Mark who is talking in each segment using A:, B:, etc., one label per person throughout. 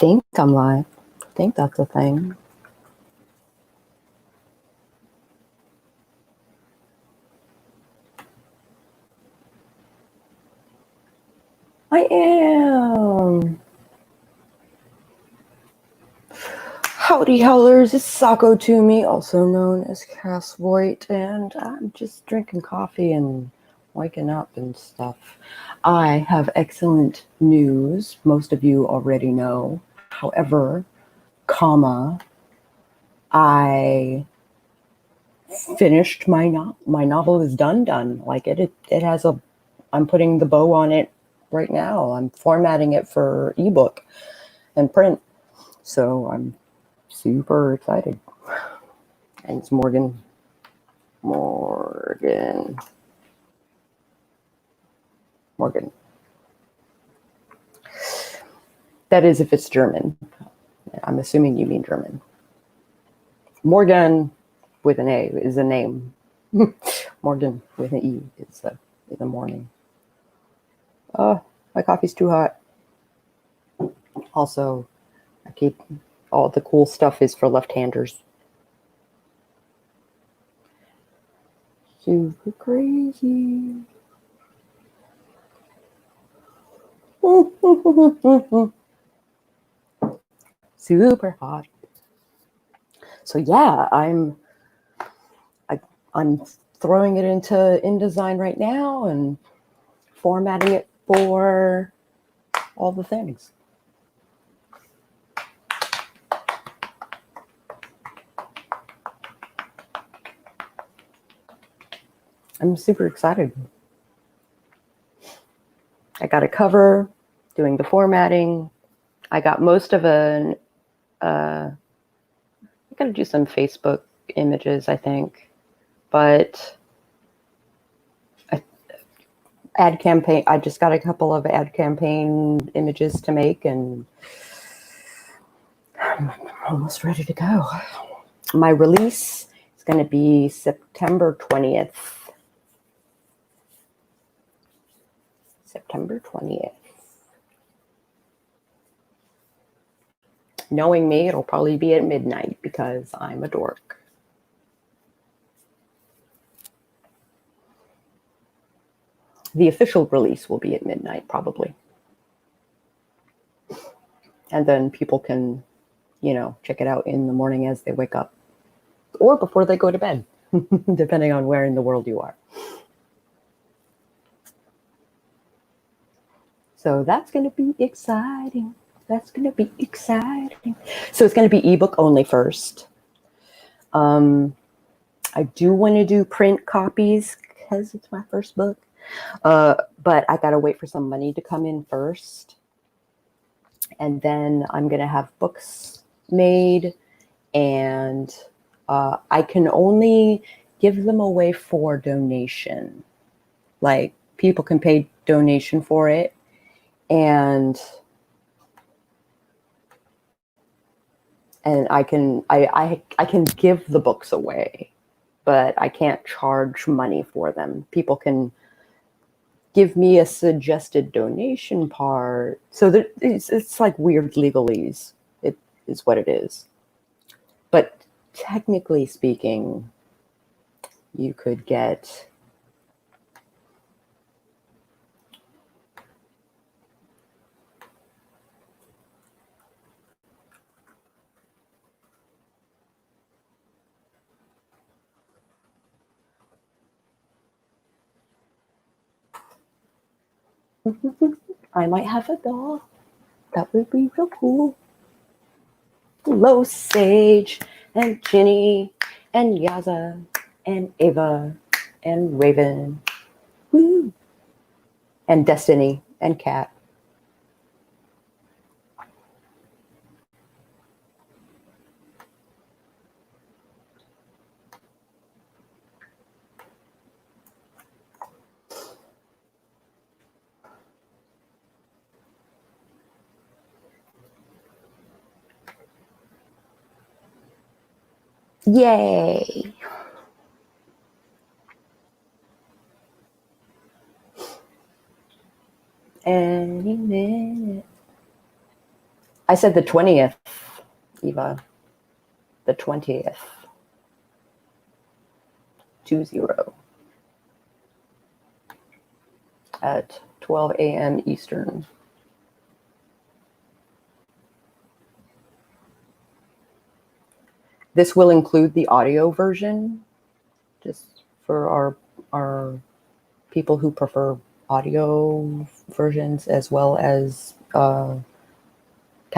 A: think I'm live. I think that's a thing. I am. Howdy, howlers. It's Sako Tumi, also known as Cass Voigt, and I'm just drinking coffee and waking up and stuff. I have excellent news. Most of you already know. However, I finished my novel is done. Like it has a. I'm putting the bow on it right now. I'm formatting it for ebook and print. So I'm super excited. And it's Morgan. That is if it's German. I'm assuming you mean German. Morgan with an A is a name. Morgan with an E is a morning. Oh, my coffee's too hot. Also, I keep all the cool stuff is for left-handers. Super crazy. Super hot. So yeah, I'm throwing it into InDesign right now and formatting it for all the things. I'm super excited. I got a cover, doing the formatting. I got most of I gotta do some Facebook images, I think. But ad campaign, I just got a couple of ad campaign images to make, and I'm almost ready to go. My release is going to be September 20th. September 20th. Knowing me, it'll probably be at midnight because I'm a dork. The official release will be at midnight, probably. And then people can, check it out in the morning as they wake up or before they go to bed, depending on where in the world you are. So that's going to be exciting. So it's going to be ebook only first. I do want to do print copies because it's my first book. But I got to wait for some money to come in first. And then I'm going to have books made, and I can only give them away for donation. Like, people can pay donation for it, and I can give the books away, but I can't charge money for them. People can give me a suggested donation part. So it's like weird legalese. It is what it is. But technically speaking, you could get I might have a doll. That would be real cool. Hello, Sage and Ginny and Yaza and Ava and Raven. Woo. And Destiny and Kat. Yay. Any minute. I said the 20th, Eva. The 20th. 20. At 12 a.m. Eastern. This will include the audio version, just for our people who prefer audio versions as well as kind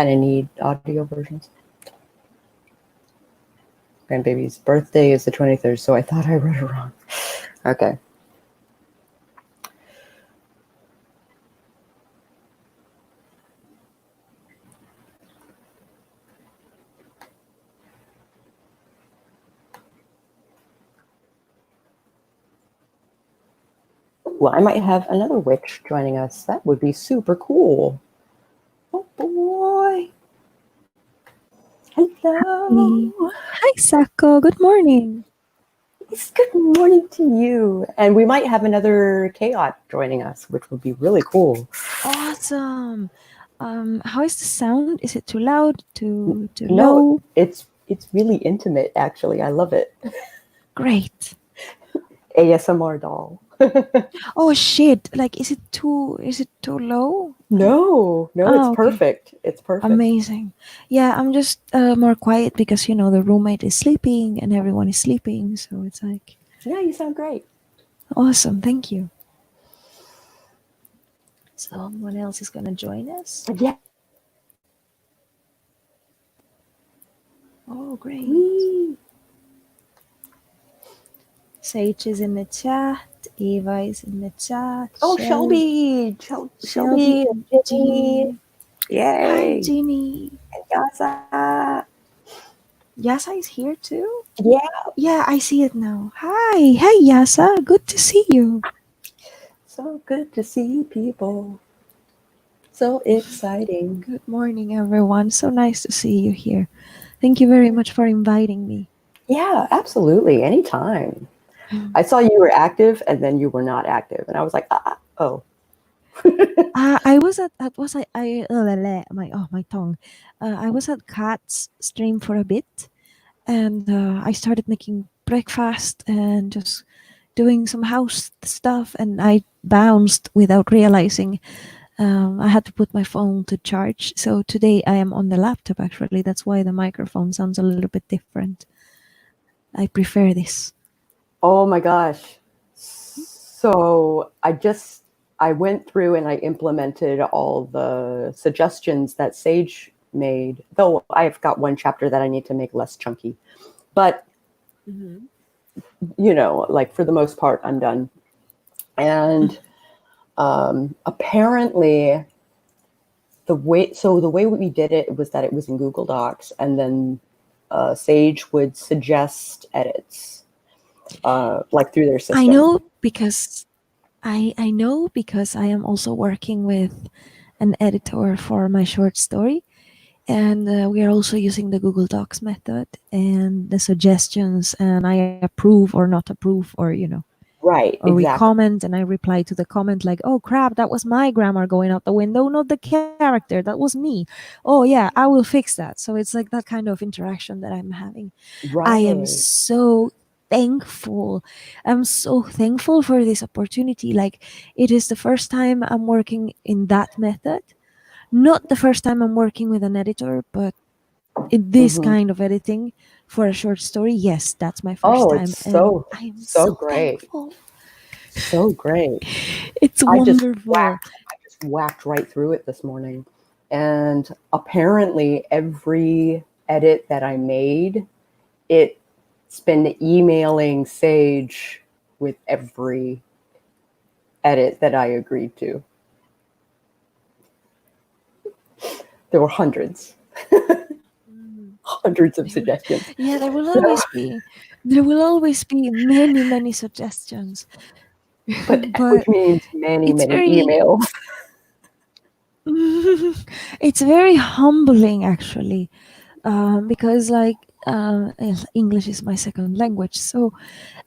A: of need audio versions. Grandbaby's birthday is the 23rd, so I thought I read it wrong. Okay. Well, I might have another witch joining us. That would be super cool. Oh boy. Hello.
B: Hi, Sako. Good morning.
A: It's good morning to you. And we might have another chaot joining us, which would be really cool.
B: Awesome. How is the sound? Is it too loud? Too
A: No,
B: low?
A: it's really intimate, actually. I love it.
B: Great.
A: ASMR doll.
B: Oh shit! Like, is it too low?
A: No, it's
B: Okay.
A: perfect. It's perfect.
B: Amazing. Yeah, I'm just more quiet because the roommate is sleeping and everyone is sleeping, so it's like.
A: Yeah, you sound great.
B: Awesome. Thank you. Someone else is gonna join us.
A: Yeah.
B: Oh, great.
A: Whee!
B: Sage is in the chat. Eva is in the chat.
A: Oh, Shelby and Ginny. Yay.
B: Hi, Ginny.
A: And Yasa.
B: Yasa is here too?
A: Yeah.
B: Yeah, I see it now. Hi. Hey, Yasa. Good to see you.
A: So good to see people. So exciting.
B: Good morning, everyone. So nice to see you here. Thank you very much for inviting me.
A: Yeah, absolutely. Anytime. I saw you were active and then you were not active. And I was like, oh.
B: I was at my tongue. I was at Kat's stream for a bit, and I started making breakfast and just doing some house stuff, and I bounced without realizing. I had to put my phone to charge. So today I am on the laptop, actually. That's why the microphone sounds a little bit different. I prefer this.
A: Oh my gosh. So I went through and I implemented all the suggestions that Sage made, though I've got one chapter that I need to make less chunky. But, like for the most part, I'm done. And apparently the way we did it was that it was in Google Docs, and then Sage would suggest edits, like through their system.
B: I know because I am also working with an editor for my short story, and we are also using the Google Docs method and the suggestions, and I approve or not approve, or
A: Right,
B: or we
A: exactly.
B: comment and I reply to the comment like, oh crap, that was my grammar going out the window, not the character, that was me. Oh yeah, I will fix that. So it's like that kind of interaction that I'm having.
A: Right.
B: I am so thankful. I'm so thankful for this opportunity. Like, it is the first time I'm working in that method. Not the first time I'm working with an editor, but in this kind of editing for a short story, yes, that's my first time.
A: It's so
B: I am
A: so great.
B: thankful.
A: So great.
B: It's wonderful.
A: I just whacked right through it this morning. And apparently every edit that I made, it's been emailing Sage with every edit that I agreed to. There were hundreds. Hundreds of suggestions.
B: Yeah, there will always be many suggestions.
A: But which means many emails.
B: It's very humbling, actually, because English is my second language, so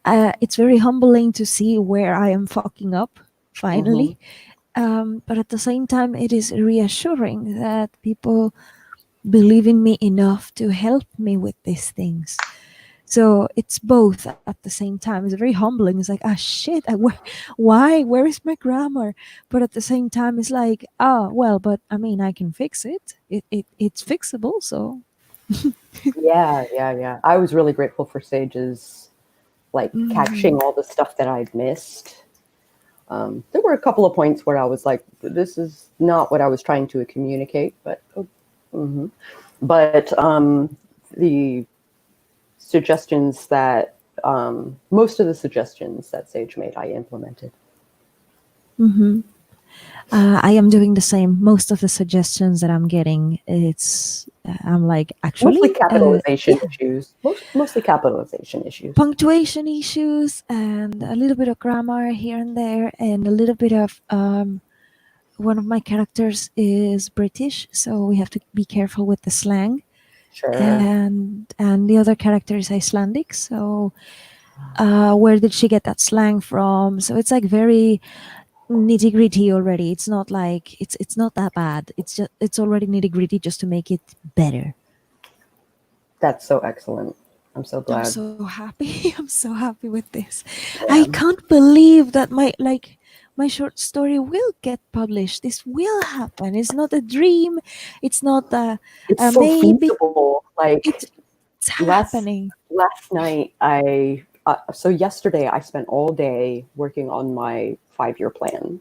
B: it's very humbling to see where I am fucking up finally. But at the same time, it is reassuring that people believe in me enough to help me with these things. So it's both at the same time. It's very humbling. It's like, ah, shit, why? Where is my grammar? But at the same time, it's like, oh, well, but I mean, I can fix it. It's fixable. So,
A: Yeah. I was really grateful for Sage's like catching
B: mhm.
A: all the stuff that I'd missed. There were a couple of points where I was like, "This is not what I was trying to communicate," but mhm. but the suggestions that most of the suggestions that Sage made, I implemented.
B: Mhm. I am doing the same. Most of the suggestions that I'm getting, I'm like,
A: Mostly
B: actually,
A: capitalization
B: yeah,
A: issues. Mostly capitalization issues.
B: punctuation issues and a little bit of grammar here and there, and a little bit of one of my characters is British, so we have to be careful with the slang.
A: Sure.
B: And the other character is Icelandic, so where did she get that slang from? So it's like very nitty gritty already. It's not like it's not that bad. It's already nitty gritty just to make it better.
A: That's so excellent. I'm so
B: I'm
A: glad.
B: so happy. I'm so happy with this. I
A: Yeah.
B: can't believe that my short story will get published. This will happen. It's not a dream. It's not
A: It's
B: a
A: so
B: maybe.
A: feasible. Like
B: It's
A: last
B: happening.
A: last night, so yesterday I spent all day working on my 5-year plan.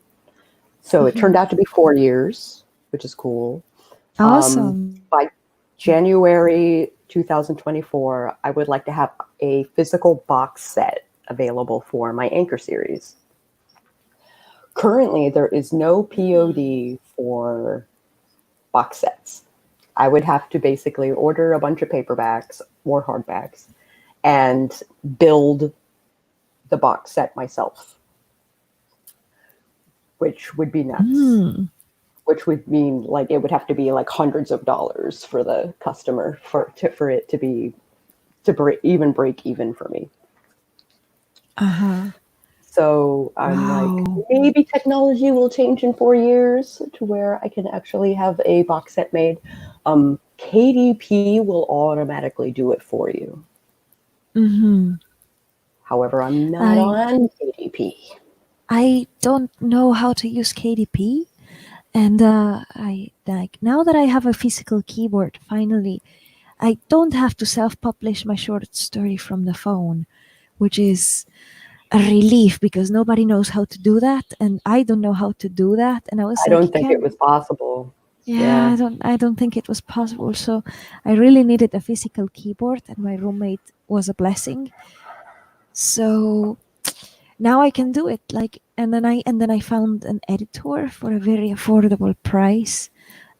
A: So it turned
B: Mhm.
A: out to be 4 years, which is cool.
B: Awesome.
A: By January 2024, I would like to have a physical box set available for my Anchor series. Currently, there is no POD for box sets. I would have to basically order a bunch of paperbacks or hardbacks and build the box set myself, which would be nuts.
B: Mm.
A: Which would mean like it would have to be like hundreds of dollars for the customer for it to be to break even for me.
B: Uh-huh.
A: So I'm like,
B: Wow.
A: maybe technology will change in 4 years to where I can actually have a box set made. KDP will automatically do it for you.
B: Mm-hmm.
A: However, I'm not
B: I
A: on KDP.
B: I don't know how to use KDP, and I like now that I have a physical keyboard. Finally, I don't have to self-publish my short story from the phone, which is a relief because nobody knows how to do that, and I don't know how to do that. And I was
A: I
B: like,
A: don't
B: you
A: think it
B: can't.
A: was possible.
B: Yeah,
A: Yeah.
B: I don't think it was possible. So I really needed a physical keyboard, and my roommate was a blessing. So now I can do it. Like, and then I found an editor for a very affordable price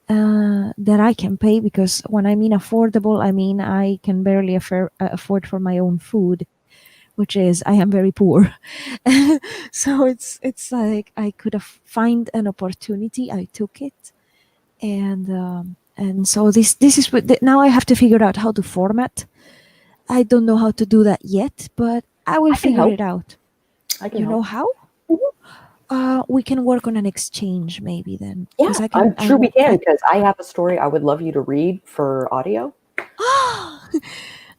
B: that I can pay, because when I mean affordable, I mean I can barely afford for my own food, which is I am very poor. So it's like I could have find an opportunity. I took it, and so this is what now I have to figure out how to format. I don't know how to do that yet, but I will
A: I can
B: figure
A: help.
B: it out.
A: I can
B: You know
A: help.
B: how?
A: Mhm.
B: We can work on an exchange maybe then, because
A: Yeah,
B: I can.
A: I'm sure we can because I have a story I would love you to read for audio.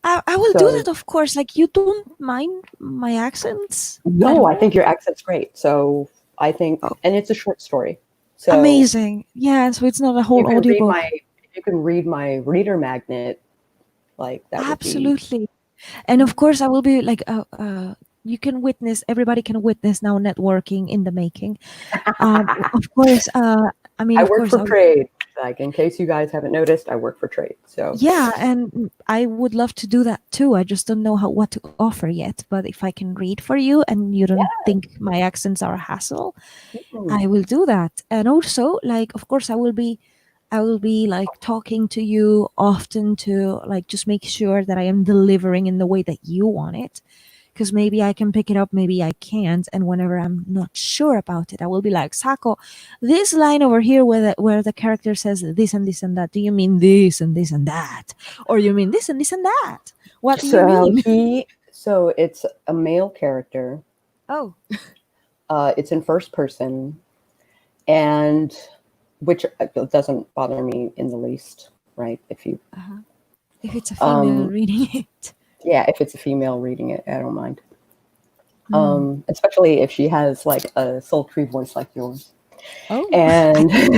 B: I will do
A: So
B: that, of course. Like, you don't mind my accents at
A: no, I
B: all?
A: think your accent's great. So I think,
B: Oh,
A: and it's a short story. So
B: amazing. Yeah, so it's not a
A: you
B: whole
A: can read
B: audiobook.
A: if you can read my reader magnet, like that would be
B: Absolutely. And of course, I will be like, you can witness, everybody can witness now networking in the making. Of course, I mean,
A: I
B: of
A: work
B: course,
A: for trade. Like in case you guys haven't noticed, I work for trade. So
B: yeah, and I would love to do that too. I just don't know what to offer yet. But if I can read for you and you don't think my accents are a hassle,
A: mm,
B: I will do that. And also, like, of course, I will be like talking to you often to like just make sure that I am delivering in the way that you want it. Because maybe I can pick it up, maybe I can't. And whenever I'm not sure about it, I will be like, Sako, this line over here where the character says this and this and that, do you mean this and this and that? Or you mean this and this and that? What do you
A: so
B: mean?
A: so it's a male character.
B: Oh.
A: It's in first person, and which doesn't bother me in the least. right?
B: Uh-huh. If it's a female reading it.
A: Yeah, if it's a female reading it, I don't mind.
B: Mm.
A: Especially if she has like a sultry voice like yours.
B: Oh,
A: And
B: do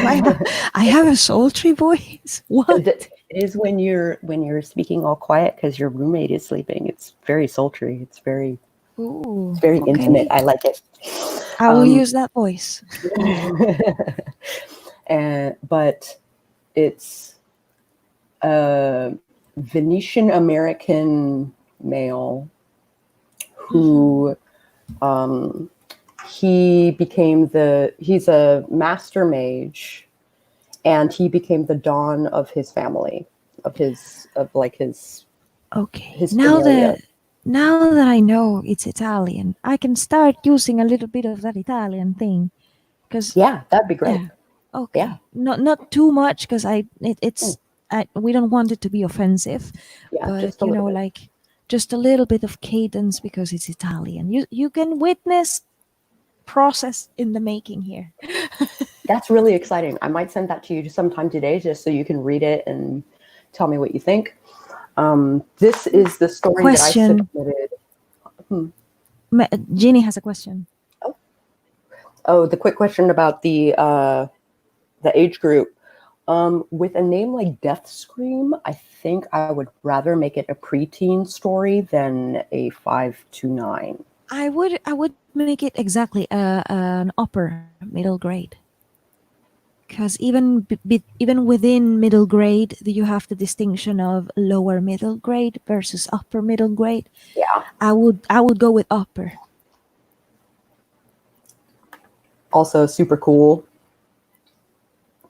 B: I have a sultry voice? What?
A: it is when you're speaking all quiet because your roommate is sleeping. It's very sultry. It's very
B: Ooh,
A: intimate.
B: okay.
A: I like it.
B: I will use that voice.
A: But it's a Venetian American male who he's a master mage, and he became the dawn of his family, of his
B: Okay.
A: familia.
B: Now that I know it's Italian, I can start using a little bit of that Italian thing. Because
A: Yeah, that'd be great.
B: yeah, okay.
A: Yeah.
B: Not too much because
A: Mm.
B: we don't want it to be offensive,
A: Yeah,
B: but
A: just a little bit.
B: like just a little bit of cadence because it's Italian. You can witness process in the making here.
A: That's really exciting. I might send that to you sometime today just so you can read it and tell me what you think. This is the story that I
B: Question.
A: submitted.
B: Ginny has a question.
A: Oh, the quick question about the age group. With a name like Death Scream, I think I would rather make it a preteen story than a 5 to 9.
B: I would make it exactly an upper middle grade. Because even within middle grade, you have the distinction of lower middle grade versus upper middle grade.
A: Yeah.
B: I would go with upper.
A: Also super cool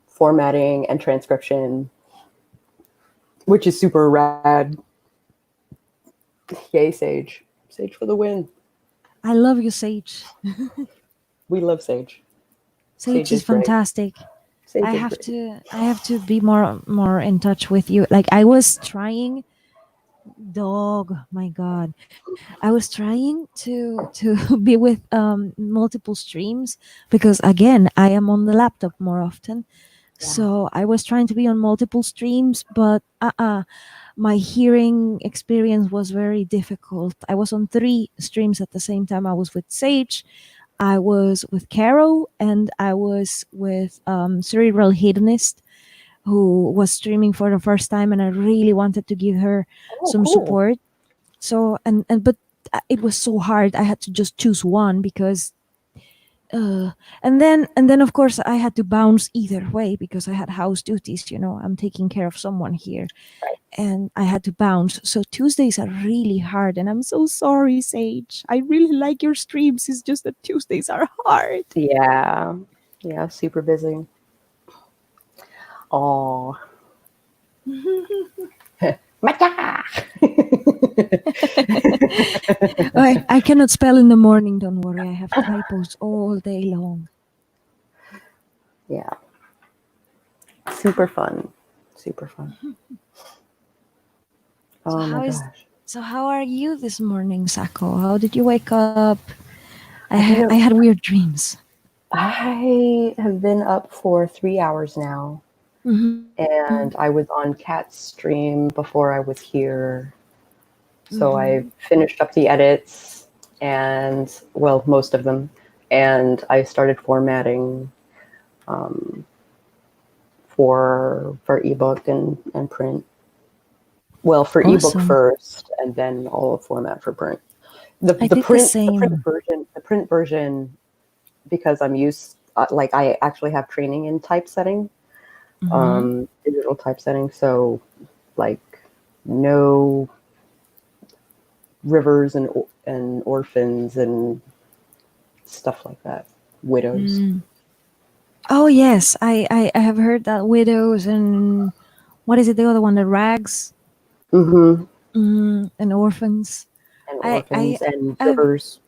A: formatting and transcription, which is super rad. Yay, Sage. Sage for the win.
B: I love you, Sage.
A: We love Sage.
B: Sage is
A: great.
B: fantastic.
A: Sage
B: I
A: is
B: have
A: great.
B: to be more in touch with you. Like I was trying, dog. My God, I was trying to be with multiple streams because again I am on the laptop more often.
A: Yeah.
B: So I was trying to be on multiple streams, but my hearing experience was very difficult. I was on 3 streams at the same time. I was with Sage, I was with Caro, and I was with Cerebral Hedonist, who was streaming for the first time, and I really wanted to give her
A: Oh,
B: some
A: cool.
B: support. So but it was so hard. I had to just choose one because and then of course I had to bounce either way because I had house duties. I'm taking care of someone here,
A: Right.
B: and I had to bounce. So Tuesdays are really hard, and I'm so sorry, Sage. I really like your streams. It's just that Tuesdays are hard.
A: Yeah. Yeah, super busy. Oh. Mata!
B: I cannot spell in the morning. Don't worry. I have typos all day long.
A: Yeah. Super fun. Super fun. Oh my gosh.
B: So how are you this morning, Sako? How did you wake up? I
A: been
B: had weird dreams.
A: I have been up for 3 hours now, and I was on Kat's stream before I was here. So I finished up the edits and, well, most of them, and I started formatting for ebook and print. Well, for ebook
B: Awesome.
A: first, and then I'll format for print. The
B: I did the
A: print
B: same.
A: version, because I'm used, like I actually have training in typesetting, digital typesetting. So like no rivers and orphans and stuff like that. Widows.
B: Oh yes, I have heard that widows and what is it? The other one, the rags, and orphans.
A: And
B: I I
A: orphans and
B: I've
A: rivers.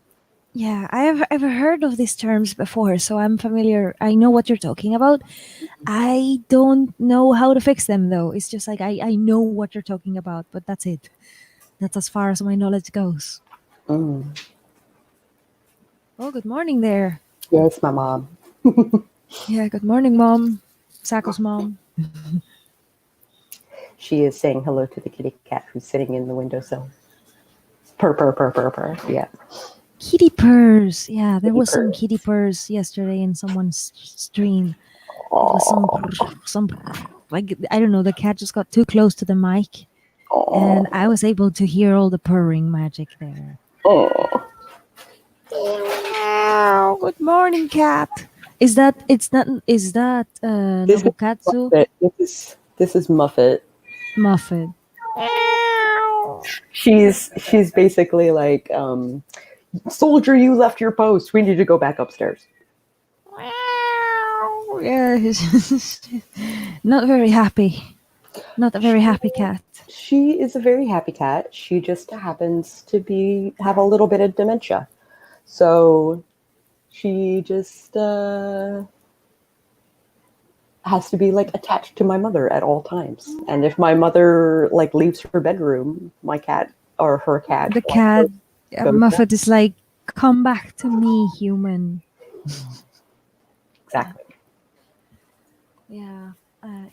B: Yeah, I've heard of these terms before, so I'm familiar. I know what you're talking about. I don't know how to fix them though. It's just like I know what you're talking about, but that's it. That's as far as my knowledge goes.
A: Mm.
B: Oh, good morning there.
A: Yes, my mom.
B: Yeah, good morning, Mom. Sako's mom.
A: she is saying hello to the kitty cat who's sitting in the windowsill. Purr, purr, purr, purr, purr. Yeah.
B: Kitty purrs. Yeah, there
A: Kitty
B: was some
A: purrs.
B: kitty purrs yesterday in someone's stream. It was some like I don't know. The cat just got too close to the mic, and I was able to hear all the purring magic there.
A: Oh.
B: Good morning, cat. Is that Nobukatsu
A: This is Muffet.
B: Muffet?
A: She's basically like, soldier, you left your post. We need to go back upstairs.
B: Yeah, he's not very happy. Not a very happy cat.
A: She is a very happy cat. She just happens to have a little bit of dementia. So she just has to be like attached to my mother at all times. And if my mother like leaves her bedroom, my cat or her cat,
B: The cat
A: goes
B: Muffet is like, come back to me, human.
A: exactly.
B: Yeah.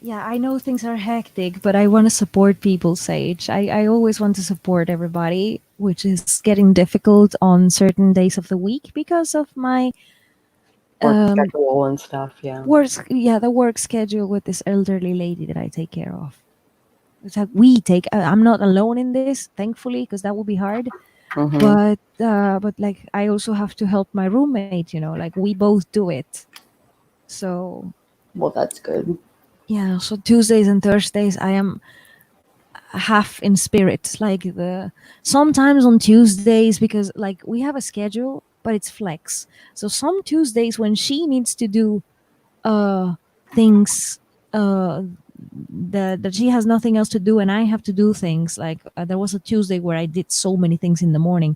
B: Yeah, I know things are hectic, but I want to support people, Sage. I always want to support everybody, which is getting difficult on certain days of the week because of my
A: Work schedule and stuff. Yeah.
B: the work schedule with this elderly lady that I take care of. It's like we take. I'm not alone in this, thankfully, because that would be hard.
A: Mhm.
B: But like I also have to help my roommate. Like we both do it. So
A: Well, that's good.
B: yeah. So Tuesdays and Thursdays, I am half in spirit. Like sometimes on Tuesdays, because like we have a schedule, but it's flex. So some Tuesdays when she needs to do things that she has nothing else to do and I have to do things, like there was a Tuesday where I did so many things in the morning.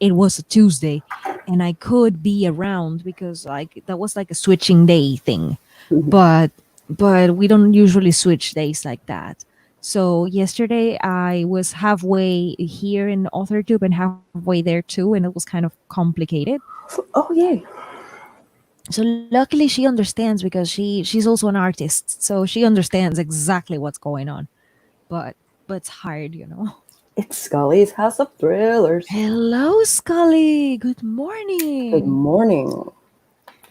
B: It was a Tuesday and I could be around because like that was like a switching day thing.
A: Mhm.
B: But we don't usually switch days like that. So yesterday I was halfway here in AuthorTube and halfway there too, and it was kind of complicated.
A: Oh, yay.
B: So luckily she understands because she's also an artist, so she understands exactly what's going on. But it's hard.
A: It's Scully's House of Thrillers.
B: Hello, Scully. Good
A: Good
B: morning.
A: morning.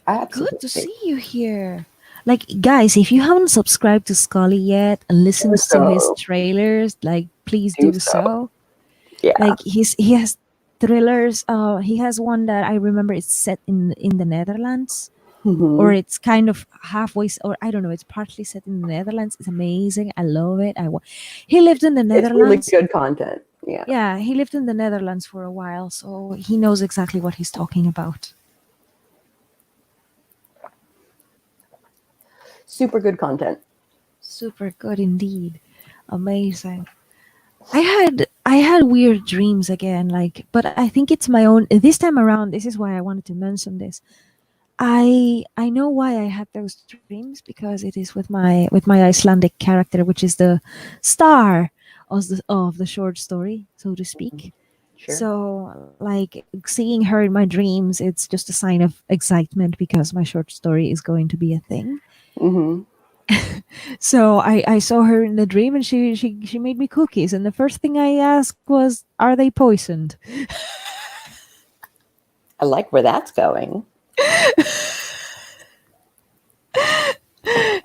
A: Absolutely.
B: Good to see you here. Like guys, if you haven't subscribed to Scully yet and listens to his
A: so.
B: trailers, like please
A: Do
B: do
A: so.
B: so.
A: Yeah.
B: Like he has thrillers. He has one that I remember is set in the Netherlands.
A: Mhm.
B: Or it's kind of halfway, or I don't know, it's partly set in the Netherlands. It's amazing. I love it. He lived in the
A: It's really
B: Netherlands.
A: good content. Yeah.
B: Yeah, he lived in the Netherlands for a while, so he knows exactly what he's talking about.
A: Super good content.
B: Super good indeed. Amazing. I had weird dreams again, like, but I think it's my own this time around. This is why I wanted to mention this. I know why I had those dreams because it is with my Icelandic character, which is the star of the short story, so to speak.
A: Sure.
B: So, like seeing her in my dreams, it's just a sign of excitement because my short story is going to be a thing.
A: Mm-hmm.
B: So I saw her in the dream, and she made me cookies, and the first thing I asked was, "Are they poisoned?"
A: I like where that's going.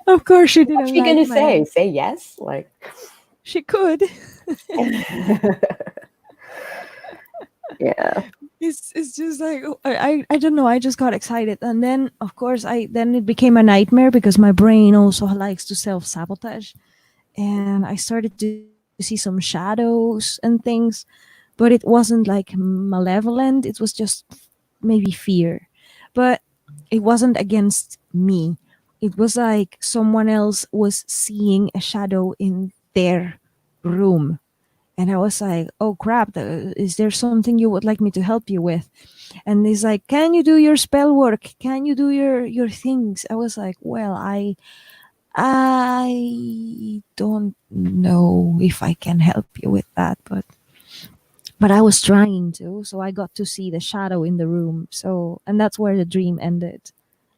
B: Of course, she didn't
A: What's she
B: like
A: gonna
B: my
A: say?
B: answer.
A: Say yes? Like.
B: She could.
A: Yeah.
B: It's just like I don't know. I just got excited, and then of course then it became a nightmare because my brain also likes to self-sabotage, and I started to see some shadows and things, but it wasn't like malevolent. It was just maybe fear, but it wasn't against me. It was like someone else was seeing a shadow in their room. And I was like, oh crap, is there something you would like me to help you with? And he's like, can you do your spell work? Can you do your things? I was like, well, I don't know if I can help you with that, but I was trying to, so I got to see the shadow in the room. So, and that's where the dream ended.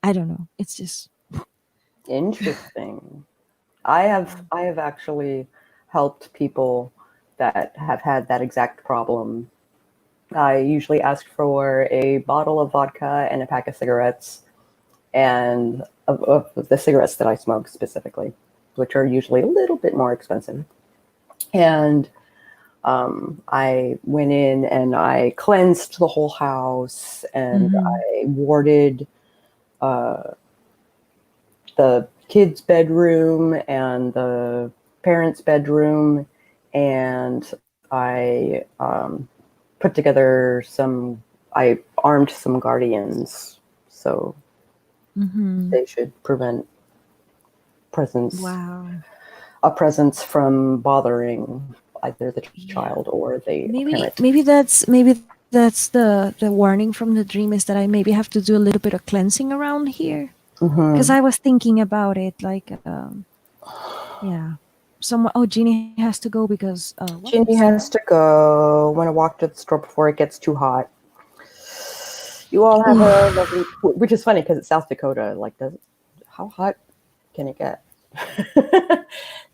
B: I don't know. It's just
A: Interesting. I have actually helped people that have had that exact problem. I usually ask for a bottle of vodka and a pack of cigarettes, and of the cigarettes that I smoke specifically, which are usually a little bit more expensive. And I went in and I cleansed the whole house, and I warded the kids' bedroom and the parents' bedroom, and I put together I armed some guardians, so they should prevent
B: Wow.
A: a presence from bothering either the child or the parent.
B: Maybe that's the warning from the dream, is that I maybe have to do a little bit of cleansing around here. Because I was thinking about it, like, yeah. Someone. Oh, Jeannie has to go because.
A: Ginny has to go. I want to walk to the store before it gets too hot. You all have a lovely, which is funny because it's South Dakota. Like, how hot can it get?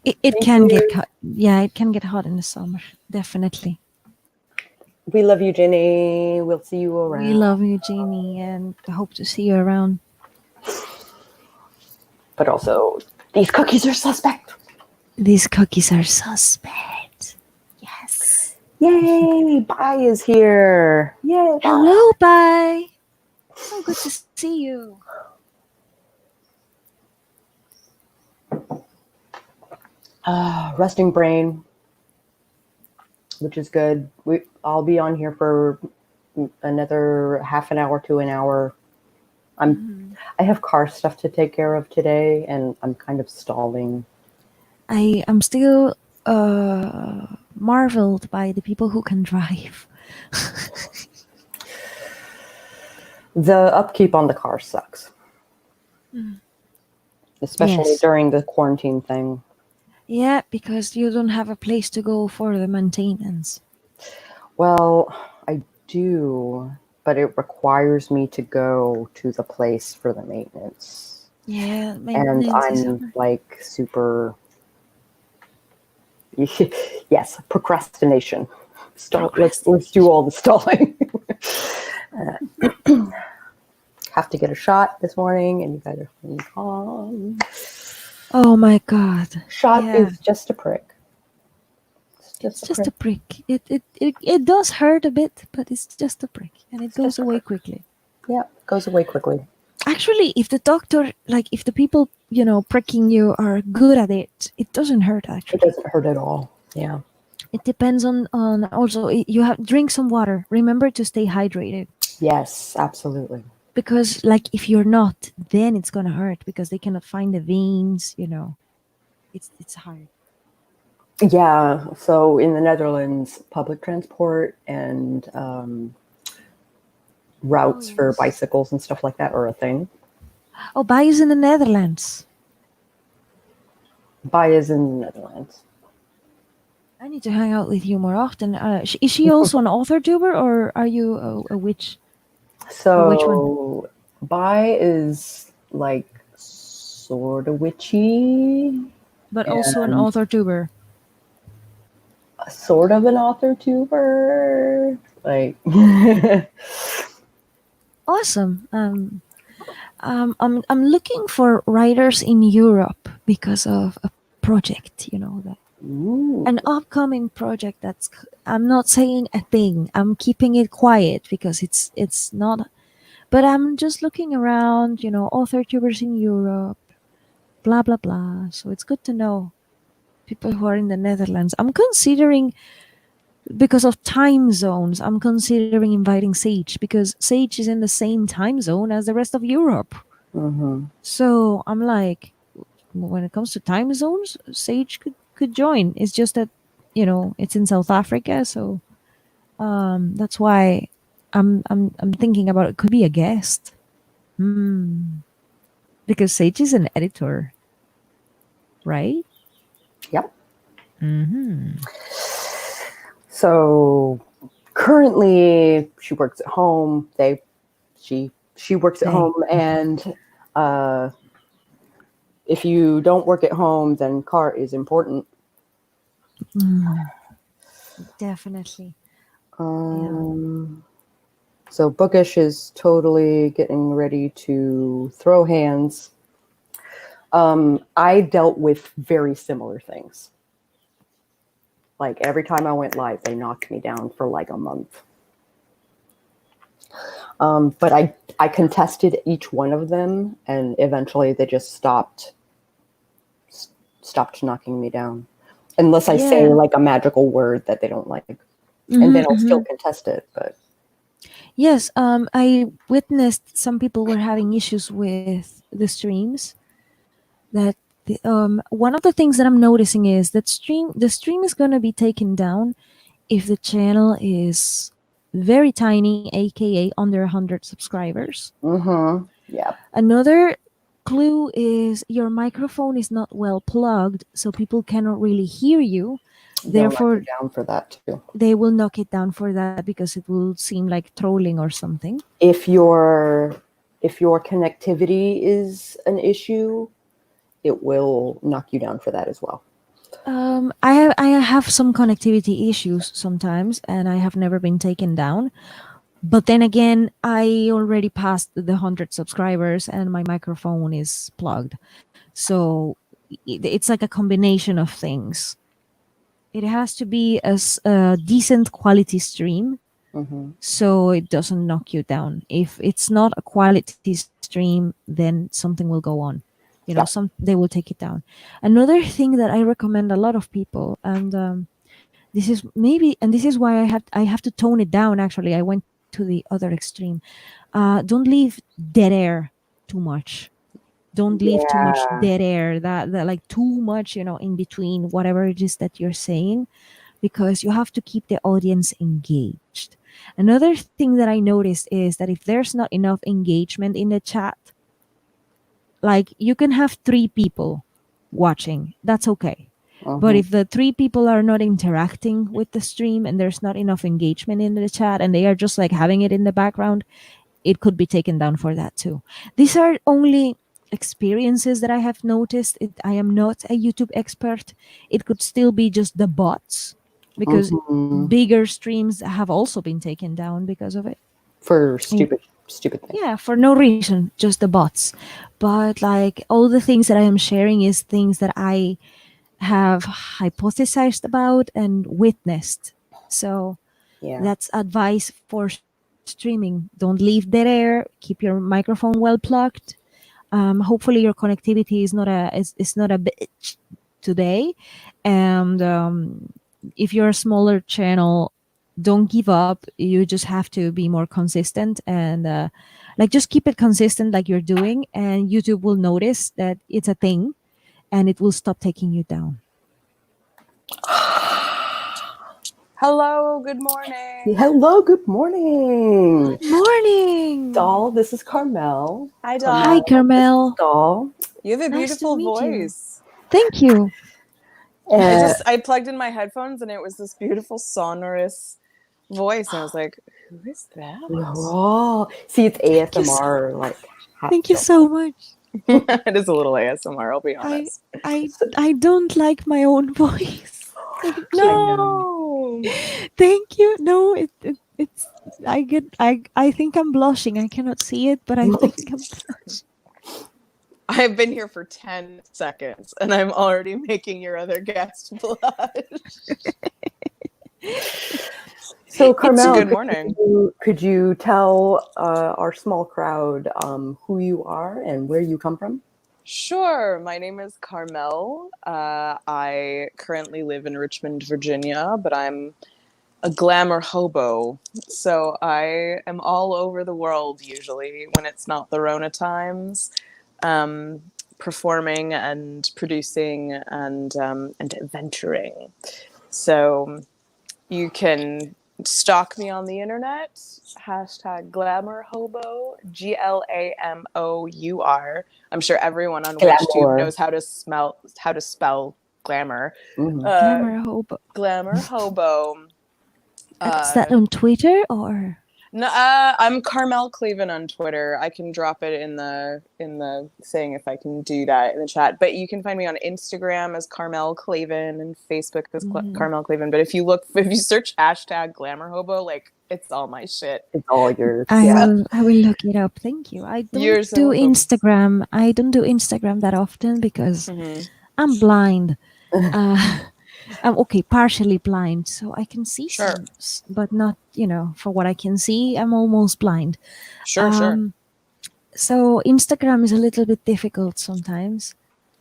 B: It can get hot. Yeah, it can get hot in the summer. Definitely.
A: We love you, Ginny. We'll see you around.
B: We love you, Jeannie, and I hope to see you around.
A: But also, these cookies are suspect.
B: These cookies are suspect. Yes.
A: Yay! Bye is here. Yay! Bye.
B: Hello, bye. So good to see you.
A: Resting brain, which is good. I'll be on here for another half an hour to an hour. I have car stuff to take care of today, and I'm kind of stalling.
B: I am still marveled by the people who can drive.
A: The upkeep on the car sucks, especially during the quarantine thing.
B: Yeah, because you don't have a place to go for the maintenance.
A: Well, I do, but it requires me to go to the place for the maintenance.
B: Yeah,
A: And I'm like super, yes, procrastination. Let's do all the stalling. Have to get a shot this morning, and you guys are feeling calm.
B: Oh my God!
A: Shot is just a prick.
B: It's just a prick. It does hurt a bit, but it's just a prick, and it goes away quickly.
A: Yeah, it goes away quickly.
B: Actually, if the doctor, like if the people, pricking you are good at it, it doesn't hurt actually.
A: It doesn't hurt at all. Yeah.
B: It depends on also, you have drink some water. Remember to stay hydrated.
A: Yes, absolutely.
B: Because like if you're not, then it's gonna hurt because they cannot find the veins, It's hard.
A: Yeah, so in the Netherlands, public transport and routes for bicycles and stuff like that are a thing.
B: Oh, Bai is in the Netherlands.
A: Bai is in the Netherlands.
B: I need to hang out with you more often. Is she also an author tuber, or are you a witch?
A: So,
B: which one?
A: Bai is like sort of witchy.
B: But also an author tuber.
A: Sort of an author tuber. Like
B: awesome. I'm looking for writers in Europe because of a project, that.
A: Ooh.
B: An upcoming project I'm not saying a thing. I'm keeping it quiet because it's not. But I'm just looking around, author tubers in Europe, blah blah blah. So it's good to know people who are in the Netherlands. I'm considering, because of time zones, I'm considering inviting Sage because Sage is in the same time zone as the rest of Europe.
A: Mm-hmm.
B: So I'm like, when it comes to time zones, Sage could join. It's just that, it's in South Africa, so that's why I'm thinking about it. Could be a guest, because Sage is an editor, right?
A: Yep.
B: Mm-hmm.
A: So currently, she works at home. She works at home, and if you don't work at home, then car is important.
B: Mm, definitely.
A: So Bookish is totally getting ready to throw hands. I dealt with very similar things. Like every time I went live, they knocked me down for like a month. But I contested each one of them, and eventually they just stopped knocking me down, unless I say
B: Yeah.
A: like a magical word that they don't like,
B: Mhm,
A: and then I'll still
B: mhm.
A: contest it. But
B: Yes, I witnessed some people were having issues with the streams. That one of the things that I'm noticing is that the stream is going to be taken down if the channel is very tiny, aka under 100 subscribers.
A: yeah,
B: Another clue is your microphone is not well plugged, so people cannot really hear you.
A: they'll knock you
B: Therefore,
A: down for that too.
B: they will knock it down for that because it will seem like trolling or something.
A: If your connectivity is an issue, it will knock you down for that as well.
B: I have some connectivity issues sometimes, and I have never been taken down. But then again, I already passed the 100 subscribers, and my microphone is plugged. So it's like a combination of things. It has to be a decent quality stream, so it doesn't knock you down. If it's not a quality stream, then something will go on.
A: Yeah.
B: They will take it down. Another thing that I recommend a lot of people, and this is why I have to tone it down. Actually, I went to the other extreme. Don't leave dead air too much. Don't leave too much
A: Yeah.
B: dead air. That like too much, in between whatever it is that you're saying, because you have to keep the audience engaged. Another thing that I noticed is that if there's not enough engagement in the chat, like you can have 3 people watching, that's okay. But if the 3 people are not interacting with the stream and there's not enough engagement in the chat and they are just like having it in the background, it could be taken down for that too. These are only experiences that I have noticed. I am not a YouTube expert. It could still be just the bots, because bigger streams have also been taken down because of it.
A: For
B: And
A: stupid things.
B: yeah, for no reason, just the bots. But like all the things that I am sharing is things that I have hypothesized about and witnessed. So
A: Yeah.
B: that's advice for streaming. Don't leave dead air. Keep your microphone well plugged. Hopefully, your connectivity is not a bitch today. And if you're a smaller channel, don't give up. You just have to be more consistent and like just keep it consistent, like you're doing, and YouTube will notice that it's a thing, and it will stop taking you down.
C: Hello, good morning.
A: Hello, good morning.
B: Morning.
A: Doll, this is Carmel.
C: Hi, Doll.
B: Hi, Carmel.
A: Doll.
C: You have a
B: Nice to
C: beautiful
B: meet you.
C: voice.
B: Thank you.
C: I plugged in my headphones and it was this beautiful sonorous voice, and I was like, "Who is that?"
A: Oh, see, it's ASMR.
B: Thank you so much.
C: It is a little ASMR. I'll be honest.
B: I don't like my own voice.
C: No.
B: Thank you. No, it's I think I'm blushing. I cannot see it, but I think I'm blushing.
C: I've been here for 10 seconds and I'm already making your other guest blush.
A: So, Carmel,
C: Good morning.
A: Could you tell our small crowd who you are and where you come from?
C: Sure. My name is Carmel. I currently live in Richmond, Virginia, but I'm a glamour hobo. So I am all over the world usually when it's not the Rona times, performing and producing and adventuring. So you can stalk me on the internet, #glamourhobo, GLAMOUR. I'm sure everyone on WitchTube knows how to spell glamour.
B: Glamour hobo.
C: Glamour hobo.
B: Is that on Twitter or?
C: No, I'm Carmel Cleven on Twitter. I can drop it in the thing if I can do that in the chat. But you can find me on Instagram as Carmel Cleven and Facebook as Carmel Cleven. But if you search hashtag Glamour Hobo, like it's all my shit.
A: It's all yours.
B: I will look it up. Thank you. I don't
C: You're so
B: do
C: welcome.
B: Instagram. I don't do Instagram that often because I'm blind. I'm partially blind, so I can see some, but not, for what I can see, I'm almost blind.
C: Sure.
B: So Instagram is a little bit difficult sometimes.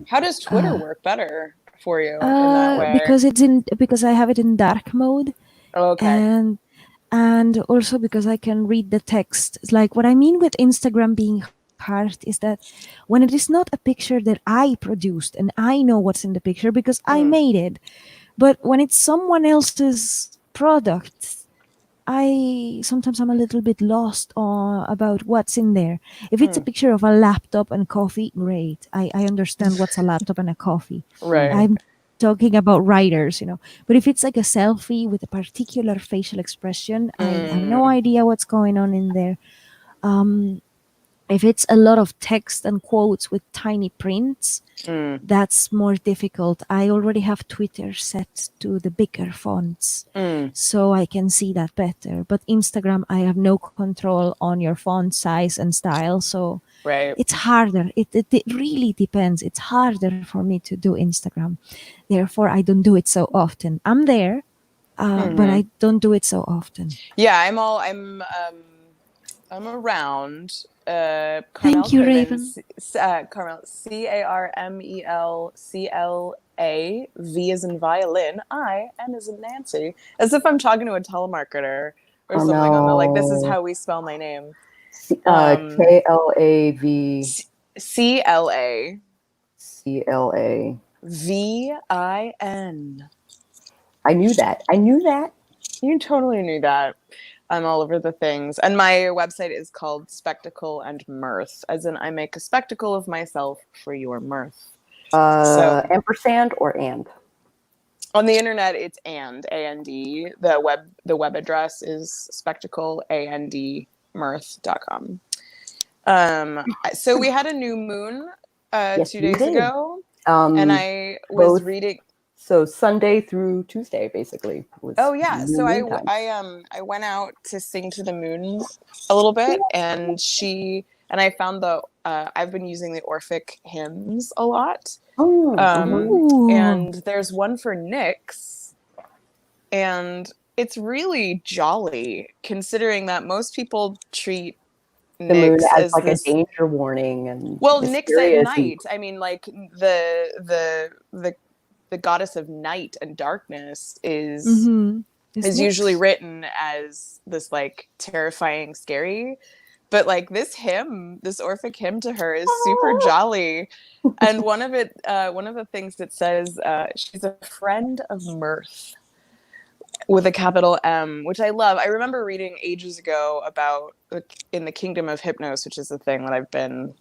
C: How does Twitter work better for you in that way?
B: Because I have it in dark mode.
C: Okay.
B: And also because I can read the text. It's like, what I mean with Instagram being hard is that when it is not a picture that I produced and I know what's in the picture because I made it, but when it's someone else's product, sometimes I'm a little bit lost about what's in there. If it's a picture of a laptop and coffee, great. I understand what's a laptop and a coffee.
C: Right.
B: I'm talking about writers, But if it's like a selfie with a particular facial expression, I have no idea what's going on in there. If it's a lot of text and quotes with tiny prints, that's more difficult. I already have Twitter set to the bigger fonts, so I can see that better. But Instagram, I have no control on your font size and style, so it's harder. It really depends. It's harder for me to do Instagram. Therefore, I don't do it so often. I'm there, but I don't do it so often.
C: Yeah, I'm around.
B: Thank you, Raven.
C: Carmel, CarmelClaV, V as in violin, I, N as in Nancy, as if I'm talking to a telemarketer or something. No. Like, this is how we spell my name.
A: KLAV.
C: CLA.
A: CLA.
C: VIN.
A: I knew that.
C: You totally knew that. I'm all over the things. And my website is called Spectacle and Mirth, as in I make a spectacle of myself for your mirth.
A: Ampersand or and?
C: On the internet, it's A-N-D. The web address is spectacleandmirth.com. So we had a new moon 2 days ago, and I was reading.
A: So Sunday through Tuesday, basically.
C: So I went out to sing to the moon a little bit, and I found I've been using the Orphic hymns a lot. And there's one for Nyx, and it's really jolly considering that most people treat
A: the moon as like a danger warning and
C: Nyx at night. I mean, like the goddess of night and darkness is usually written as this like terrifying, scary, but like this Orphic hymn to her is super jolly. And one of the things that says she's a friend of mirth with a capital M, which I love. I remember reading ages ago about in the Kingdom of Hypnos, which is the thing that I've been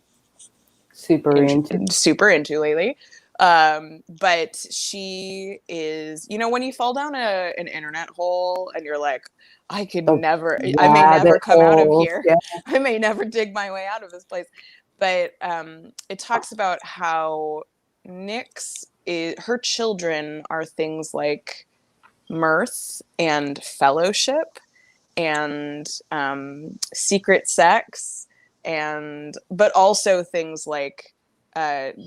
C: super into lately. But she is, when you fall down an internet hole and you're like, I may never come out of here. Yeah. I may never dig my way out of this place. But it talks about how Nyx her children are things like mirth and fellowship and secret sex, but also things like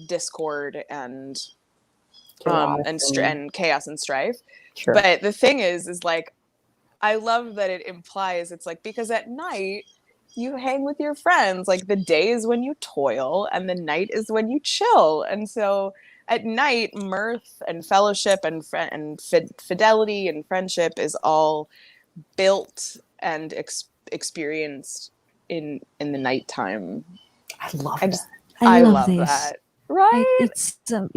C: discord and chaos and strife. Sure. But the thing is like, I love that it implies it's like, because at night you hang with your friends, like the day is when you toil and the night is when you chill. And so at night, mirth and fellowship and fidelity and friendship is all built and experienced in the nighttime.
A: I love that.
B: I love this.
C: That. Right?
B: It's I'm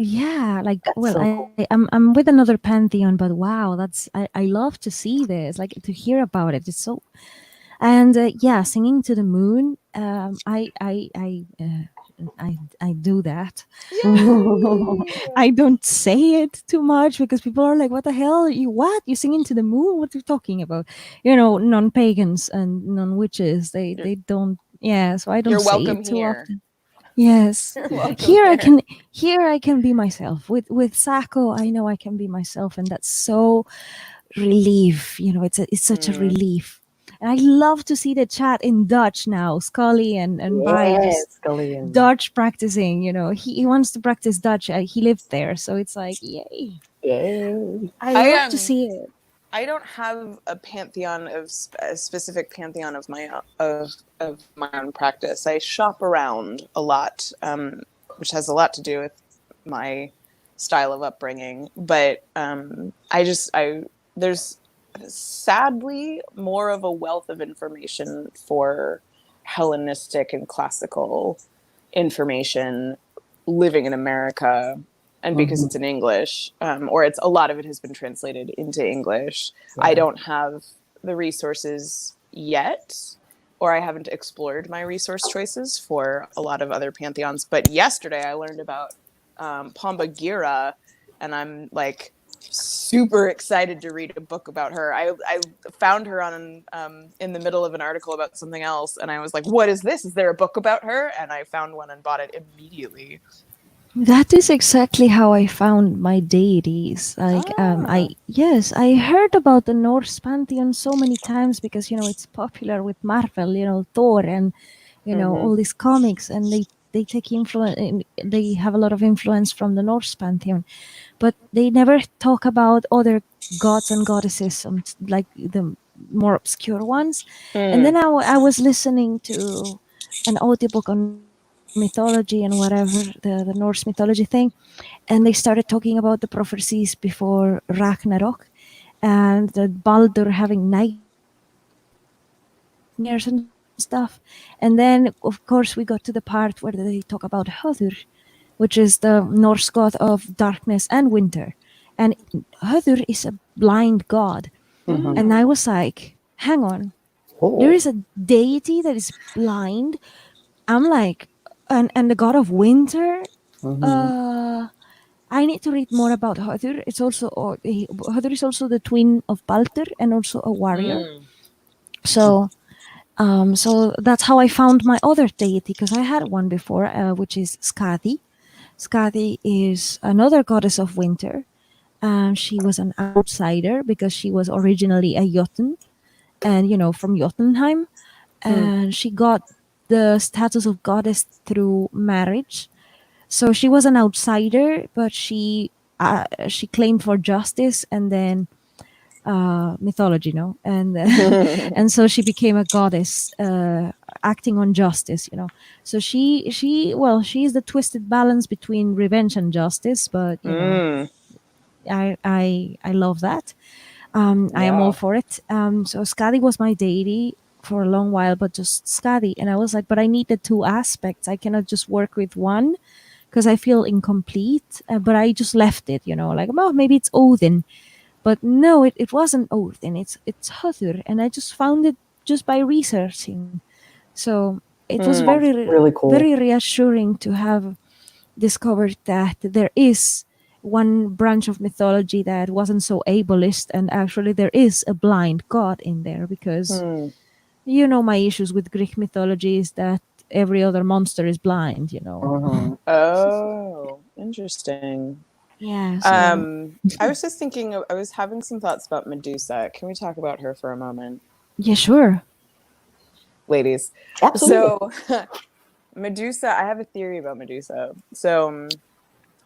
B: with another pantheon, but wow, I love to see this, like to hear about it. It's so, and singing to the moon. I I do that.
C: Yay!
B: I don't say it too much because people are like, "What the hell? You sing into the moon? What are you talking about?" Non-pagans and non-witches, they don't. Yeah, so I don't
C: You're
B: say
C: welcome
B: it too
C: here.
B: often. Yes,
C: You're welcome
B: here I
C: here.
B: can here I can be myself. With Sako, I know I can be myself, and that's so relief. It's such a
C: Mm.
B: relief. And I love to see the chat in Dutch now. Scully and Bai
A: Yes,
B: just
A: Scully and
B: Dutch practicing. He wants to practice Dutch. He lived there, so it's like, yay!
A: yay.
B: I
C: I
B: love to see it.
C: I don't have a pantheon a specific pantheon of my own practice. I shop around a lot, which has a lot to do with my style of upbringing. But there's sadly more of a wealth of information for Hellenistic and classical information living in America, and because it's in English, or it's a lot of it has been translated into English.
A: Yeah.
C: I don't have the resources yet, or I haven't explored my resource choices for a lot of other pantheons. But yesterday I learned about Pomba Gira, and I'm like super excited to read a book about her. I found her on in the middle of an article about something else, and I was like, "What is this? Is there a book about her?" And I found one and bought it immediately.
B: That is exactly how I found my deities. I heard about the Norse pantheon so many times because it's popular with Marvel, Thor and all these comics, and they take influence. They have a lot of influence from the Norse pantheon, but they never talk about other gods and goddesses, like the more obscure ones. And then I was listening to an audiobook on mythology and whatever, the Norse mythology thing, and they started talking about the prophecies before Ragnarok and the Baldur having nightmares and stuff. And then, of course, we got to the part where they talk about Höður, which is the Norse god of darkness and winter. And Höður is a blind god. And I was like, hang on, there is a deity that is blind. I'm like, and the god of winter. I need to read more about Höður. Höður is also the twin of Baldur and also a warrior. So that's how I found my other deity, because I had one before, which is Skadi. Skadi is another goddess of winter. She was an outsider because she was originally a Jotun, and from Jotunheim, and she got the status of goddess through marriage. So she was an outsider, but she claimed for justice, and then mythology, and and so she became a goddess, acting on justice. So she is the twisted balance between revenge and justice, but I love that. I am all for it. So Skadi was my deity for a long while, but just Skadi, and I was like, but I need the two aspects. I cannot just work with one because I feel incomplete. But I just left it, like, oh, maybe it's Odin. But no, it wasn't Odin. It's Höður, and I just found it just by researching. So it was
A: Really cool.
B: very reassuring to have discovered that there is one branch of mythology that wasn't so ableist, and actually there is a blind god in there, because my issues with Greek mythology is that every other monster is blind.
C: Oh, interesting.
B: Yeah. So,
C: I was just thinking, I was having some thoughts about Medusa. Can we talk about her for a moment?
B: yeah, sure.
C: Ladies.
A: Absolutely.
C: So Medusa, I have a theory about Medusa. So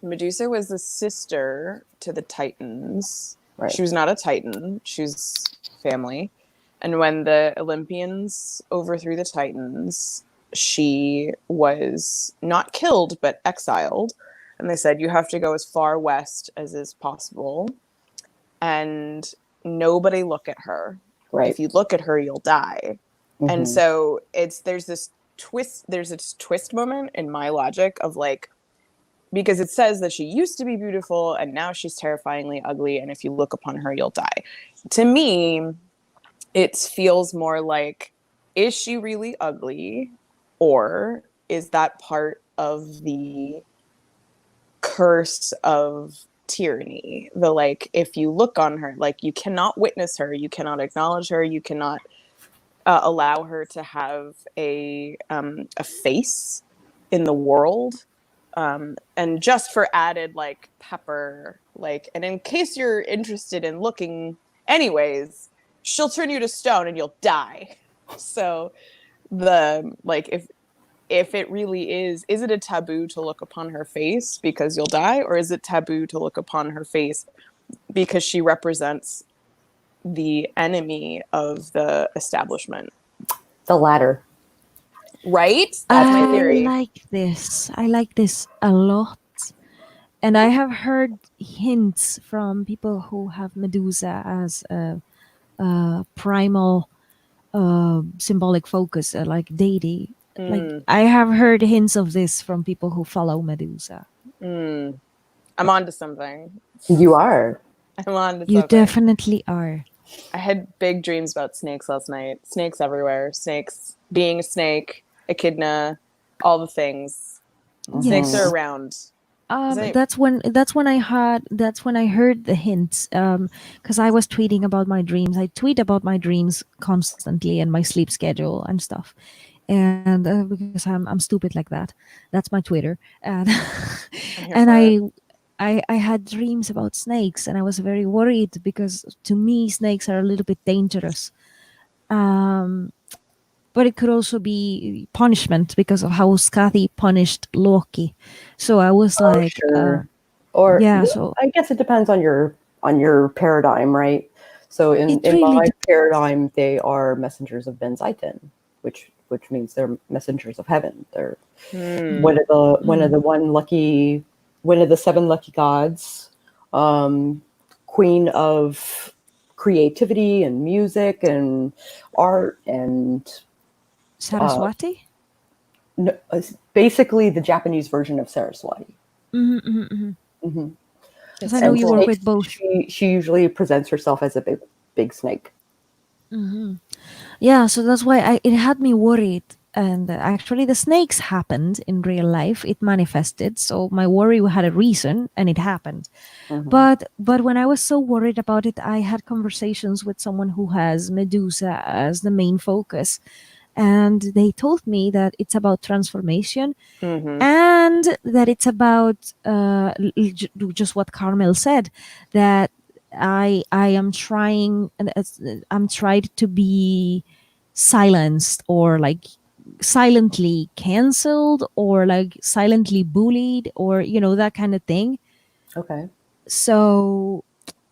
C: Medusa was the sister to the Titans.
A: Right.
C: She was not a Titan. She was family. And when the Olympians overthrew the Titans, she was not killed, but exiled. And they said, you have to go as far west as is possible. And nobody look at her.
A: Right.
C: If you look at her, you'll die. And so there's this twist moment in my logic of like, because it says that she used to be beautiful and now she's terrifyingly ugly, and if you look upon her, you'll die. To me, it feels more like, is she really ugly, or is that part of the curse of tyranny. The like, if you look on her, like, you cannot witness her, you cannot acknowledge her, you cannot allow her to have a face in the world. And just for added like pepper, like, and in case you're interested in looking anyways, she'll turn you to stone and you'll die. So the like, if it really is it a taboo to look upon her face because you'll die, or is it taboo to look upon her face because she represents the enemy of the establishment?
A: The latter.
C: Right? That's my
B: I
C: theory.
B: I like this a lot. And I have heard hints from people who have Medusa as a primal symbolic focus, like deity. Like
C: Mm,
B: I have heard hints of this from people who follow Medusa.
C: mm. I'm on to something.
A: You are.
C: I'm on to
B: You
C: something.
B: definitely are.
C: I had big dreams about snakes last night. Snakes everywhere. Snakes, being a snake, echidna, all the things. Snakes are
B: Yes.
C: around. Is it?
B: That's when I heard the hints. Because I was tweeting about my dreams. I tweet about my dreams constantly and my sleep schedule and stuff. And because I'm stupid like that, that's my Twitter. And
C: I'm here
B: and
C: for it.
B: I had dreams about snakes, and I was very worried because to me snakes are a little bit dangerous. Um, but it could also be punishment because of how Skadi punished Loki. So I was
A: Oh,
B: like,
A: sure. Or
B: yeah. So
A: I guess it depends on your paradigm, right? So
B: it
A: in
B: really
A: my
B: depends.
A: paradigm, they are messengers of Ben Zaitin, which means they're messengers of heaven. They're
C: Hmm.
A: one of the
B: Mm.
A: one of the seven lucky gods, queen of creativity and music and art and uh,
B: Saraswati.
A: basically the Japanese version of Saraswati. Hmm.
B: Because I
C: It's
B: know
C: so
A: And
B: you work
C: cool.
B: with
A: snakes,
B: both.
A: she usually presents herself as a big snake.
B: Yeah, so that's why it had me worried. And actually, the snakes happened in real life. It manifested. So my worry had a reason, and it happened.
A: Hmm.
B: But when I was so worried about it, I had conversations with someone who has Medusa as the main focus, and they told me that it's about transformation
C: Mm-hmm.
B: and that it's about just what Carmel said, that I am trying and I'm tried to be silenced or like silently canceled or like silently bullied or that kind of thing.
A: Okay.
B: So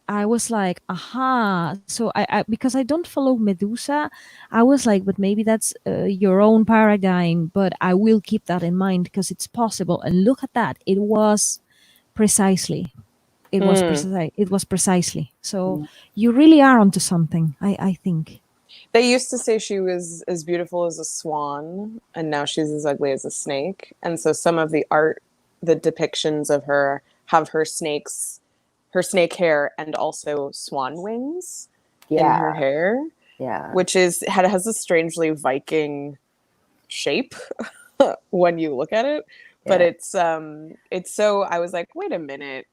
B: I was like, aha. So I because I don't follow Medusa, I was like, but maybe that's your own paradigm. But I will keep that in mind because it's possible. And look at that. It was precisely.
C: Hmm.
B: It was precisely. So
A: Mm.
B: you really are onto something. I think.
C: They used to say she was as beautiful as a swan, and now she's as ugly as a snake. And so some of the art, the depictions of her have her snake hair, and also swan wings in her
A: Yeah.
C: hair,
A: Yeah.
C: which has a strangely Viking shape when you look at it. But
A: Yeah.
C: it's so, I was like, wait a minute.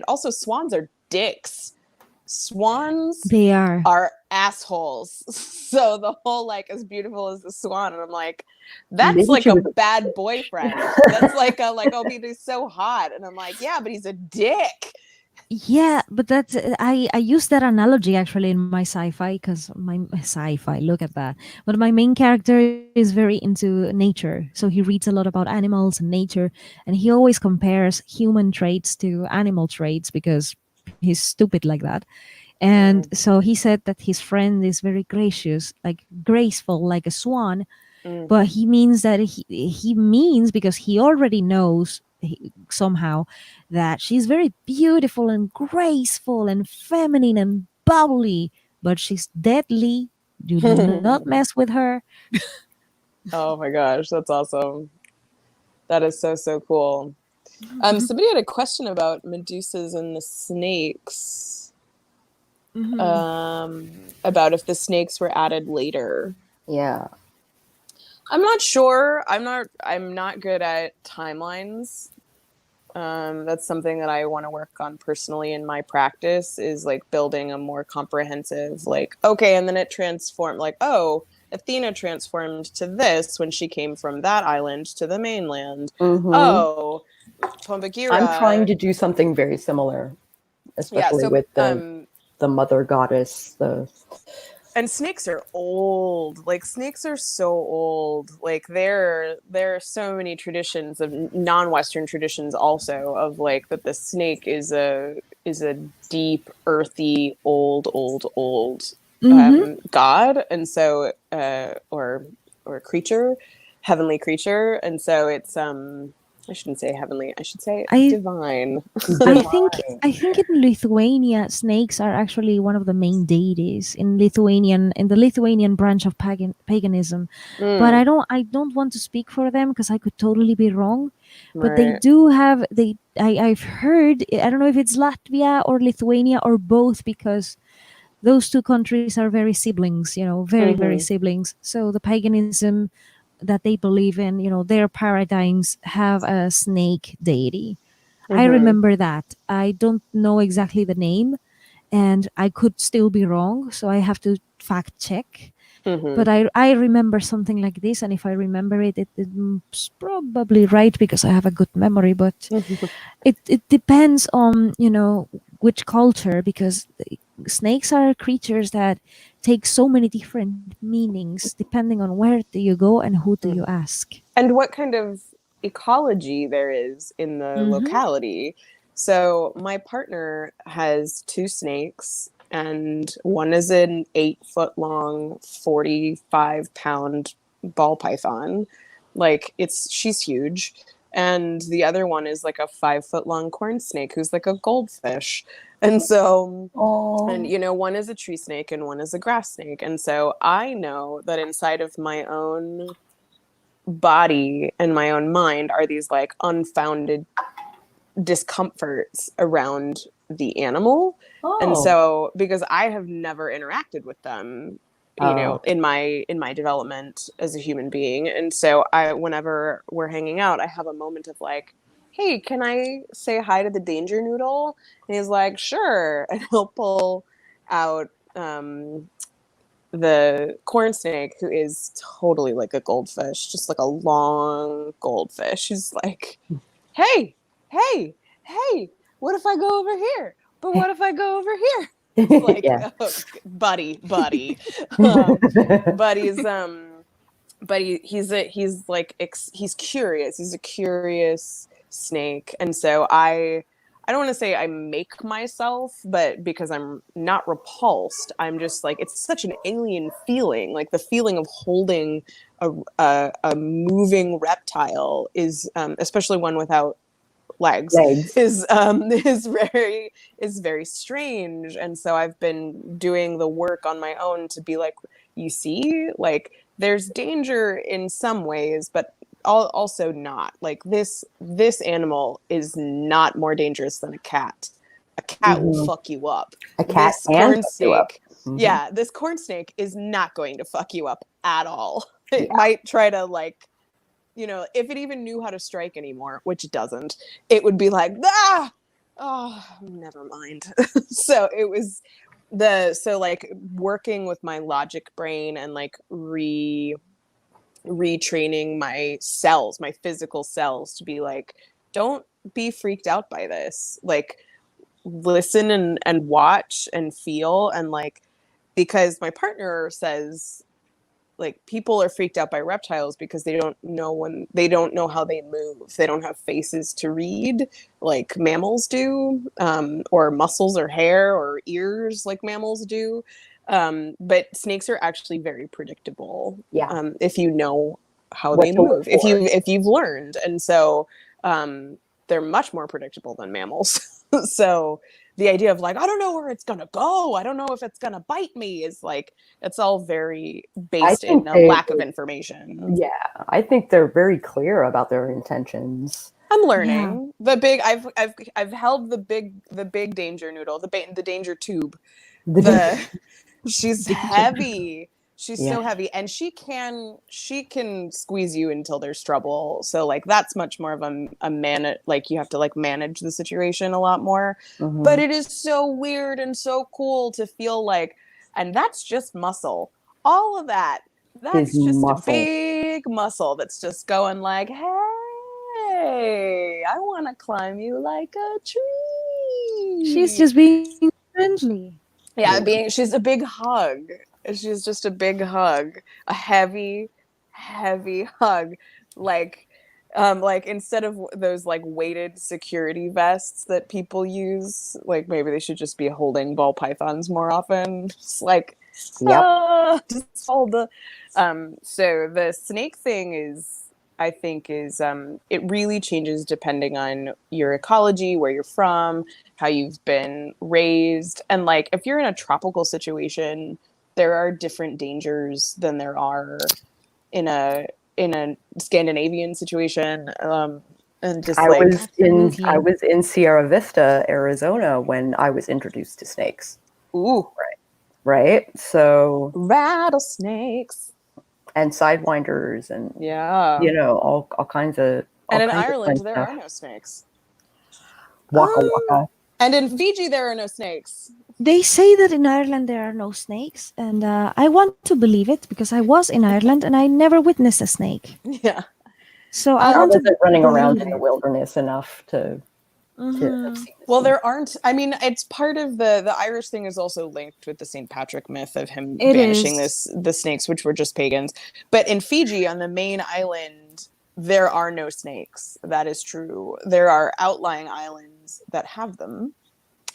C: Also, swans are dicks. Swans
B: They are.
C: are assholes. So the whole like as beautiful as the swan, and I'm like, that's
A: Maybe
C: like
A: she
C: a
A: was.
C: bad boyfriend. That's like a like, oh, he's so hot, and I'm like, yeah, but he's a dick.
B: Yeah, but that's I use that analogy actually in my sci-fi because my sci-fi, look at that. But my main character is very into nature, so he reads a lot about animals and nature, and he always compares human traits to animal traits because he's stupid like that. And
C: Mm,
B: so he said that his friend is very gracious, like graceful, like a swan,
C: mm.
B: but he means that he means because he already knows somehow that she's very beautiful and graceful and feminine and bubbly, but she's deadly. You do not mess with her.
C: Oh my gosh, that's awesome. That is so so cool. Somebody had a question about Medusas and the snakes. About if the snakes were added later.
A: Yeah.
C: I'm not sure. I'm not good at timelines. That's something that I want to work on personally in my practice, is like building a more comprehensive, like, okay, and then it transformed, like, oh, Athena transformed to this when she came from that island to the mainland.
A: Mm-hmm.
C: Oh,
A: I'm trying
C: Pombagira.
A: to do something very similar,
C: Yeah,
A: especially
C: so
A: with the mother goddess.
C: and snakes are old. Like snakes are so old. Like there are so many traditions of non-Western traditions also of like that the snake is a deep, earthy, old
B: Mm-hmm.
C: god, and so or creature, heavenly creature, and so it's I shouldn't say heavenly. I should say
B: I
C: divine.
A: Divine.
B: I think in Lithuania, snakes are actually one of the main deities in the Lithuanian branch of paganism. But
C: Mm,
B: I don't want to speak for them because I could totally be wrong. But they
C: right.
B: do have I've heard, I don't know if it's Latvia or Lithuania or both, because those two countries are very siblings, very
C: Mm-hmm.
B: siblings. So the paganism that they believe in, their paradigms have a snake deity. I
C: Mm-hmm.
B: remember that. I don't know exactly the name, and I could still be wrong, so I have to fact check.
C: Mm-hmm.
B: But I remember something like this, and if I remember it's probably right because I have a good memory. But it depends on which culture, because snakes are creatures that take so many different meanings depending on where do you go and who do you ask.
C: And what kind of ecology there is in the
B: Mm-hmm.
C: locality. So my partner has two snakes, and one is an 8 foot long, 45 pound ball python. Like she's huge. And the other one is like a 5 foot long corn snake who's like a goldfish. And so, and
A: Oh.
C: one is a tree snake and one is a grass snake. And so I know that inside of my own body and my own mind are these like unfounded discomforts around the animal. And
A: Oh.
C: so because I have never interacted with them,
A: Oh.
C: in my development as a human being, and so I whenever we're hanging out, I have a moment of like, hey, can I say hi to the danger noodle? And he's like, sure. And he'll pull out the corn snake, who is totally like a goldfish, just like a long goldfish. He's like, hey, hey, hey, what if I go over here? But what if I go over here? It's like,
A: Yeah.
C: oh, buddy. um, but he's curious. He's a curious snake, and so I don't want to say I make myself, but because I'm not repulsed, I'm just like, it's such an alien feeling. Like the feeling of holding a moving reptile is, especially one without legs,
A: Legs.
C: is very strange. And so I've been doing the work on my own to be like, you see, like there's danger in some ways, but also not. Like this animal is not more dangerous than a cat. A cat will
A: Hmm.
C: fuck you up.
A: A cat
C: This
A: can
C: corn
A: fuck you up.
C: snake,
A: Hmm.
C: yeah, this corn snake is not going to fuck you up at all. It
A: Yeah.
C: might try to like, if it even knew how to strike anymore, which it doesn't, it would be like, ah, oh, never mind. So it was so like working with my logic brain and like retraining my cells, my physical cells, to be like, don't be freaked out by this. Like listen and watch and feel, and like, because my partner says like people are freaked out by reptiles because they don't know how they move. They don't have faces to read like mammals do, or muscles or hair or ears like mammals do. But snakes are actually very predictable,
A: Yeah.
C: if you know how
A: What
C: they
A: to look
C: move,
A: for.
C: if you've learned. And so they're much more predictable than mammals. So the idea of like, I don't know where it's gonna go, I don't know if it's gonna bite me, is like, it's all very
A: I
C: based in
A: think
C: a
A: they,
C: lack of information.
A: yeah, I think they're very clear about their intentions.
C: I'm
B: Yeah.
C: learning. I've held the big danger noodle, the danger tube.
A: The
C: The She's
B: Danger.
C: heavy. She's so heavy, and she can squeeze you until there's trouble. So like that's much more of a like you have to like manage the situation a lot more.
A: Mhm.
C: But it is so weird and so cool to feel like, and that's just muscle. All of that's
A: His
C: just
A: muscle.
C: a big muscle that's just going like, hey, I want to climb you like a tree.
B: She's just being friendly.
C: Yeah, she's a big hug. She's just a big hug, a heavy, heavy hug. Like instead of those like weighted security vests that people use, like maybe they should just be holding ball pythons more often. Just like, just hold the. So the snake thing I think is it really changes depending on your ecology, where you're from, how you've been raised, and like if you're in a tropical situation, there are different dangers than there are in a Scandinavian situation. And just
A: I was in Sierra Vista, Arizona when I was introduced to snakes.
C: Ooh,
A: Right? So
C: rattlesnakes
A: and sidewinders and all kinds of
C: and in Ireland there are no snakes.
A: Waka waka.
C: And in Fiji there are no snakes.
B: They say that in Ireland there are no snakes, and I want to believe it because I was in Ireland and I never witnessed a snake.
C: Yeah.
B: So
A: I wasn't running around in the
B: believe
A: wilderness enough to have seen this
C: Well,
A: thing.
C: there aren't. I mean, it's part of the Irish thing is also linked with the St. Patrick myth of him banishing the snakes, which were just pagans. But in Fiji, on the main island, there are no snakes. That is true. There are outlying islands that have them,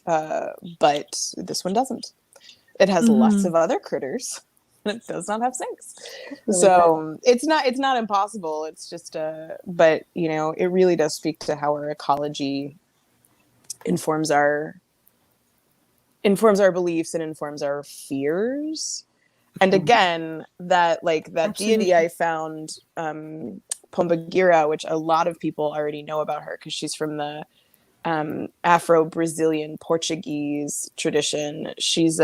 C: but this one doesn't. It has lots of other critters. It does not have snakes. So it's not impossible. It's just but you know, it really does speak to how our ecology informs our beliefs and informs our fears. And again, that deity I found, Pombagira, which a lot of people already know about her because she's from the Afro-Brazilian Portuguese tradition. She's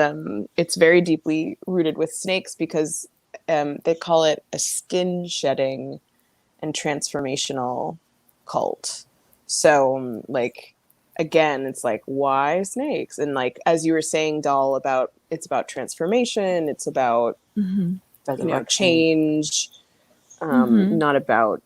C: it's very deeply rooted with snakes because they call it a skin shedding and transformational cult. So again, it's like, why snakes? And like as you were saying, Doll, it's about transformation, it's about change, not about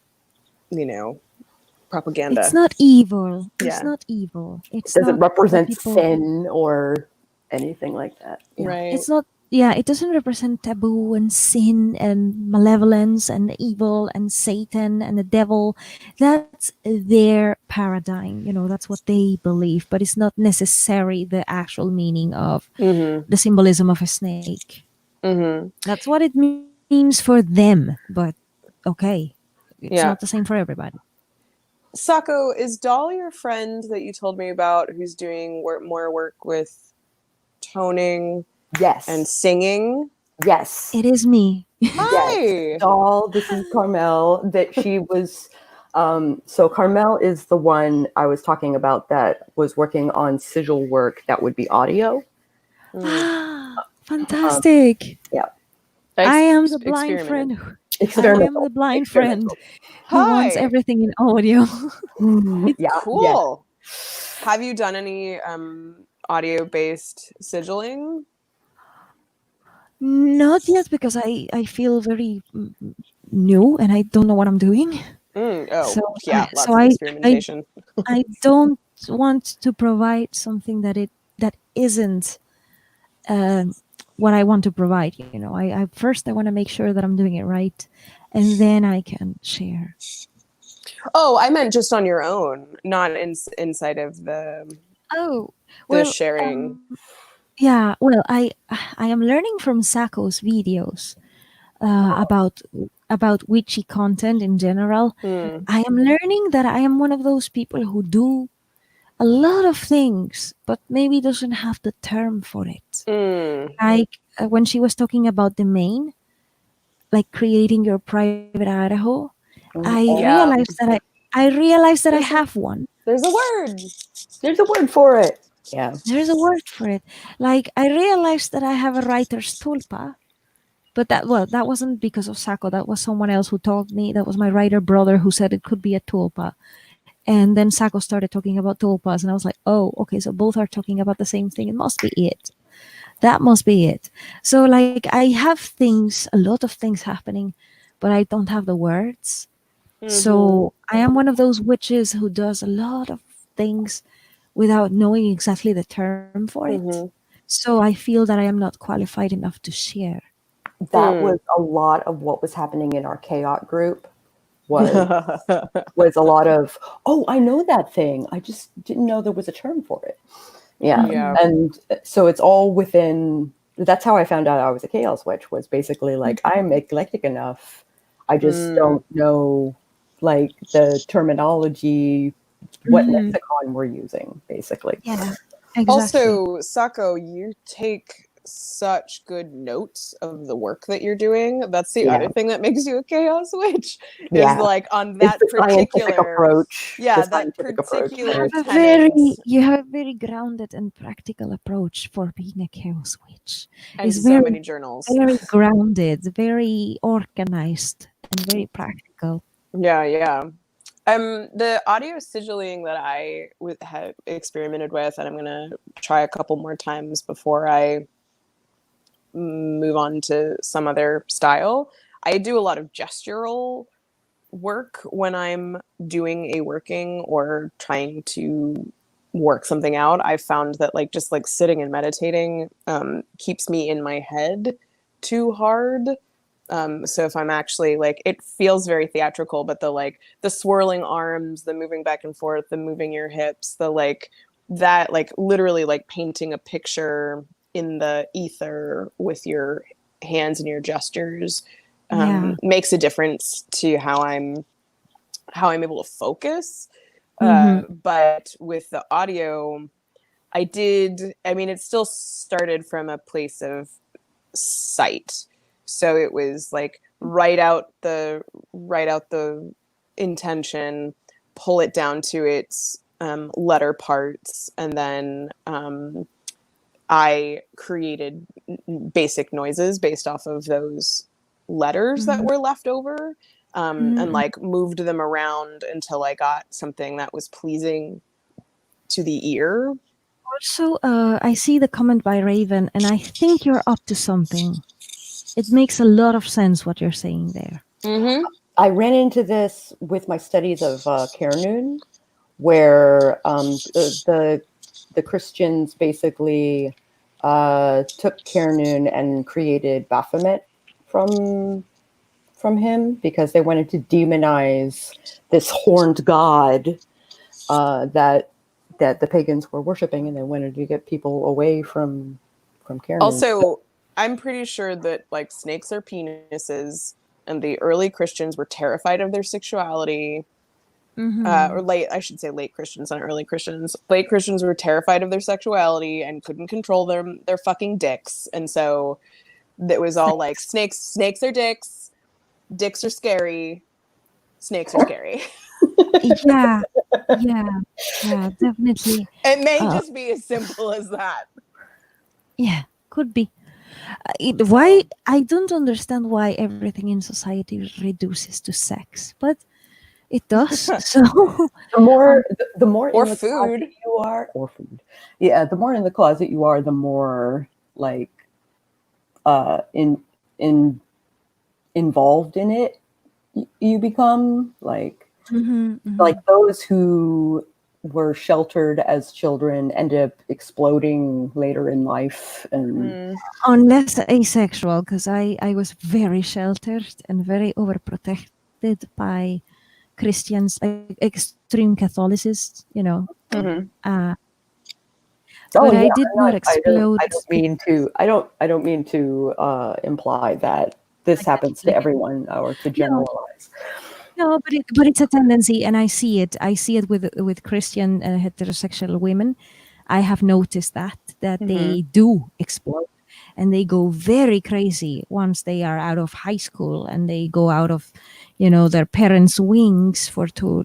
C: propaganda.
B: It's not evil. It's not evil.
A: It doesn't represent sin or anything like that.
C: Right.
B: It's not. Yeah, it doesn't represent taboo and sin and malevolence and evil and Satan and the devil. That's their paradigm. That's what they believe, but it's not necessarily the actual meaning of the symbolism of a snake. That's what it means for them, but okay. It's not the same for everybody.
C: Sako, is Doll your friend that you told me about who's doing more work with toning?
A: Yes.
C: And singing?
A: Yes.
B: It is me.
C: Hi.
A: Yes. Doll, this is Carmel. That she was so Carmel is the one I was talking about that was working on sigil work that would be audio.
B: Fantastic.
A: Yeah.
B: I am the blind friend. I am the blind friend who wants everything in audio.
C: Cool. Yeah. Have you done any audio-based sigiling?
B: Not yet, because I feel very new and I don't know what I'm doing.
C: Lots of experimentation.
B: I don't want to provide something that isn't what I want to provide. I first I want to make sure that I'm doing it right, and then I can share.
C: Oh, I meant just on your own, not inside of the sharing.
B: Yeah, well, I am learning from Sako's videos about witchy content in general. I am learning that I am one of those people who do a lot of things, but maybe doesn't have the term for it. Like when she was talking about the main, like creating your private Idaho, I realized that I have one.
C: There's a word.
A: There's a word for it. Yeah.
B: There's a word for it. Like I realized that I have a writer's tulpa, But that wasn't because of Sako. That was someone else who told me. That was my writer brother who said it could be a tulpa. And then Sako started talking about tulpas, and I was like, oh, okay, so both are talking about the same thing. It must be it. That must be it. So like I have things, a lot of things happening, but I don't have the words. So I am one of those witches who does a lot of things without knowing exactly the term for it. So I feel that I am not qualified enough to share.
A: That was a lot of what was happening in our chaos group. Was a lot of, oh, I know that thing. I just didn't know there was a term for it. Yeah.
C: Yeah.
A: And so it's all within, that's how I found out I was a chaos witch, was basically like, I'm eclectic enough. I just don't know like the terminology, what lexicon we're using, basically.
B: Yeah. Exactly.
C: Also, Sako, you take such good notes of the work that you're doing. That's the other thing that makes you a chaos witch. Is like on that
A: it's the
C: particular
A: scientific approach.
C: Yeah,
A: the
C: that
A: scientific
C: particular
A: approach.
B: you have a very grounded and practical approach for being a chaos witch.
C: and
B: It's
C: so
B: very,
C: many journals.
B: very grounded, very organized, and very practical.
C: Yeah. The audio sigilling that I have experimented with, and I'm gonna try a couple more times before I move on to some other style. I do a lot of gestural work when I'm doing a working or trying to work something out. I've found that like just like sitting and meditating keeps me in my head too hard. So if I'm actually like, it feels very theatrical, but the swirling arms, the moving back and forth, the moving your hips, the like that, like literally like painting a picture in the ether with your hands and your gestures makes a difference to how I'm able to focus. But with the audio, it still started from a place of sight. So it was like write out the intention, pull it down to its letter parts, and then I created basic noises based off of those letters that were left over, and like moved them around until I got something that was pleasing to the ear.
B: Also, I see the comment by Raven, and I think you're up to something. It makes a lot of sense what you're saying there.
A: I ran into this with my studies of Kernoon, where the Christians basically took Kernoon and created Baphomet from him because they wanted to demonize this horned god that the pagans were worshiping, and they wanted to get people away from Kernoon.
C: Also, I'm pretty sure that like snakes are penises, and the early Christians were terrified of their sexuality. Or I should say late Christians, not early Christians. Late Christians were terrified of their sexuality and couldn't control their fucking dicks. And so it was all like snakes are dicks are scary, snakes are scary.
B: Yeah, definitely.
C: It may just be as simple as that.
B: Yeah, could be. Why I don't understand why everything in society reduces to sex, but it does. So
A: the more
C: or
A: in the
C: food
A: closet you are, or food, yeah, the more in the closet you are, the more like involved in it you become. Like like those who were sheltered as children ended up exploding later in life, and
B: unless asexual, because I was very sheltered and very overprotected by Christians, like extreme Catholics, you know. But I did not explode.
A: I don't mean to imply that this happens to everyone or to generalize.
B: No, but it's a tendency, and I see it. I see it with Christian heterosexual women. I have noticed that they do explode, and they go very crazy once they are out of high school, and they go out of, their parents' wings you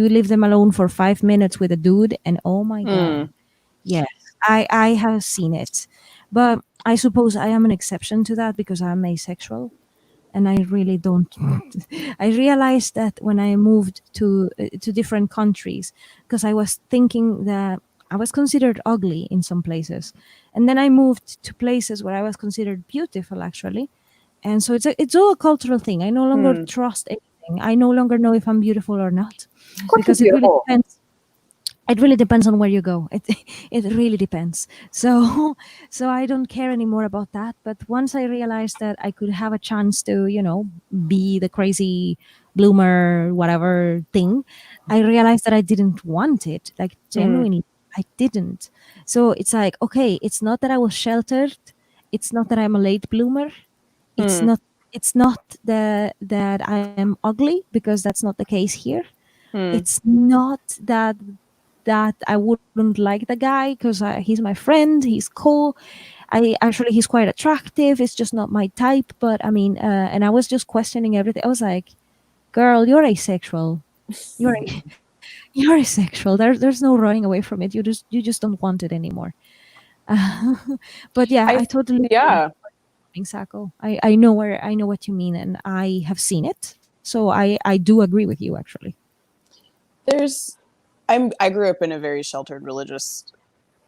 B: leave them alone for 5 minutes with a dude, and oh my god, yes, I have seen it. But I suppose I am an exception to that because I'm asexual, and I really don't. I realized that when I moved to different countries, because I was thinking that I was considered ugly in some places, and then I moved to places where I was considered beautiful, actually, and so it's all a cultural thing. I no longer trust anything. I no longer know if I'm beautiful or not,
A: Of course, you're
B: because it really
A: beautiful.
B: depends. It really depends on where you go. It really depends. So so I don't care anymore about that. But once I realized that I could have a chance to, be the crazy bloomer whatever thing, I realized that I didn't want it. Like genuinely, I didn't. So it's like, okay, it's not that I was sheltered. It's not that I'm a late bloomer. It's not. It's not that I am ugly, because that's not the case here. It's not that I wouldn't like the guy because he's my friend. He's cool. He's quite attractive. It's just not my type. But I mean, and I was just questioning everything. I was like, "Girl, you're asexual. You're you're asexual. There's no running away from it. You just don't want it anymore." But yeah, I totally agree,
C: Yeah.
B: Sako. I know what you mean, and I have seen it. So I do agree with you, actually.
C: I grew up in a very sheltered religious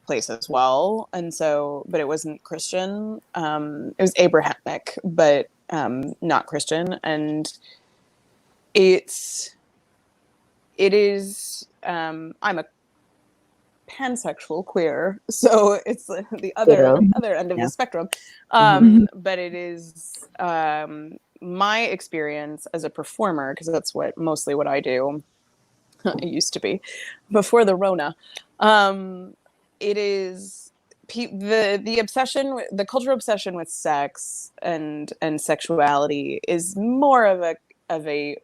C: place as well, and so, but it wasn't Christian. It was Abrahamic, but not Christian, and it's it is. I'm a pansexual queer, so it's the
A: Ditto.
C: other end of
A: Yeah.
C: the spectrum. But it is my experience as a performer, because that's mostly what I do. It used to be before the Rona. It is the obsession, the cultural obsession with sex and sexuality is more of a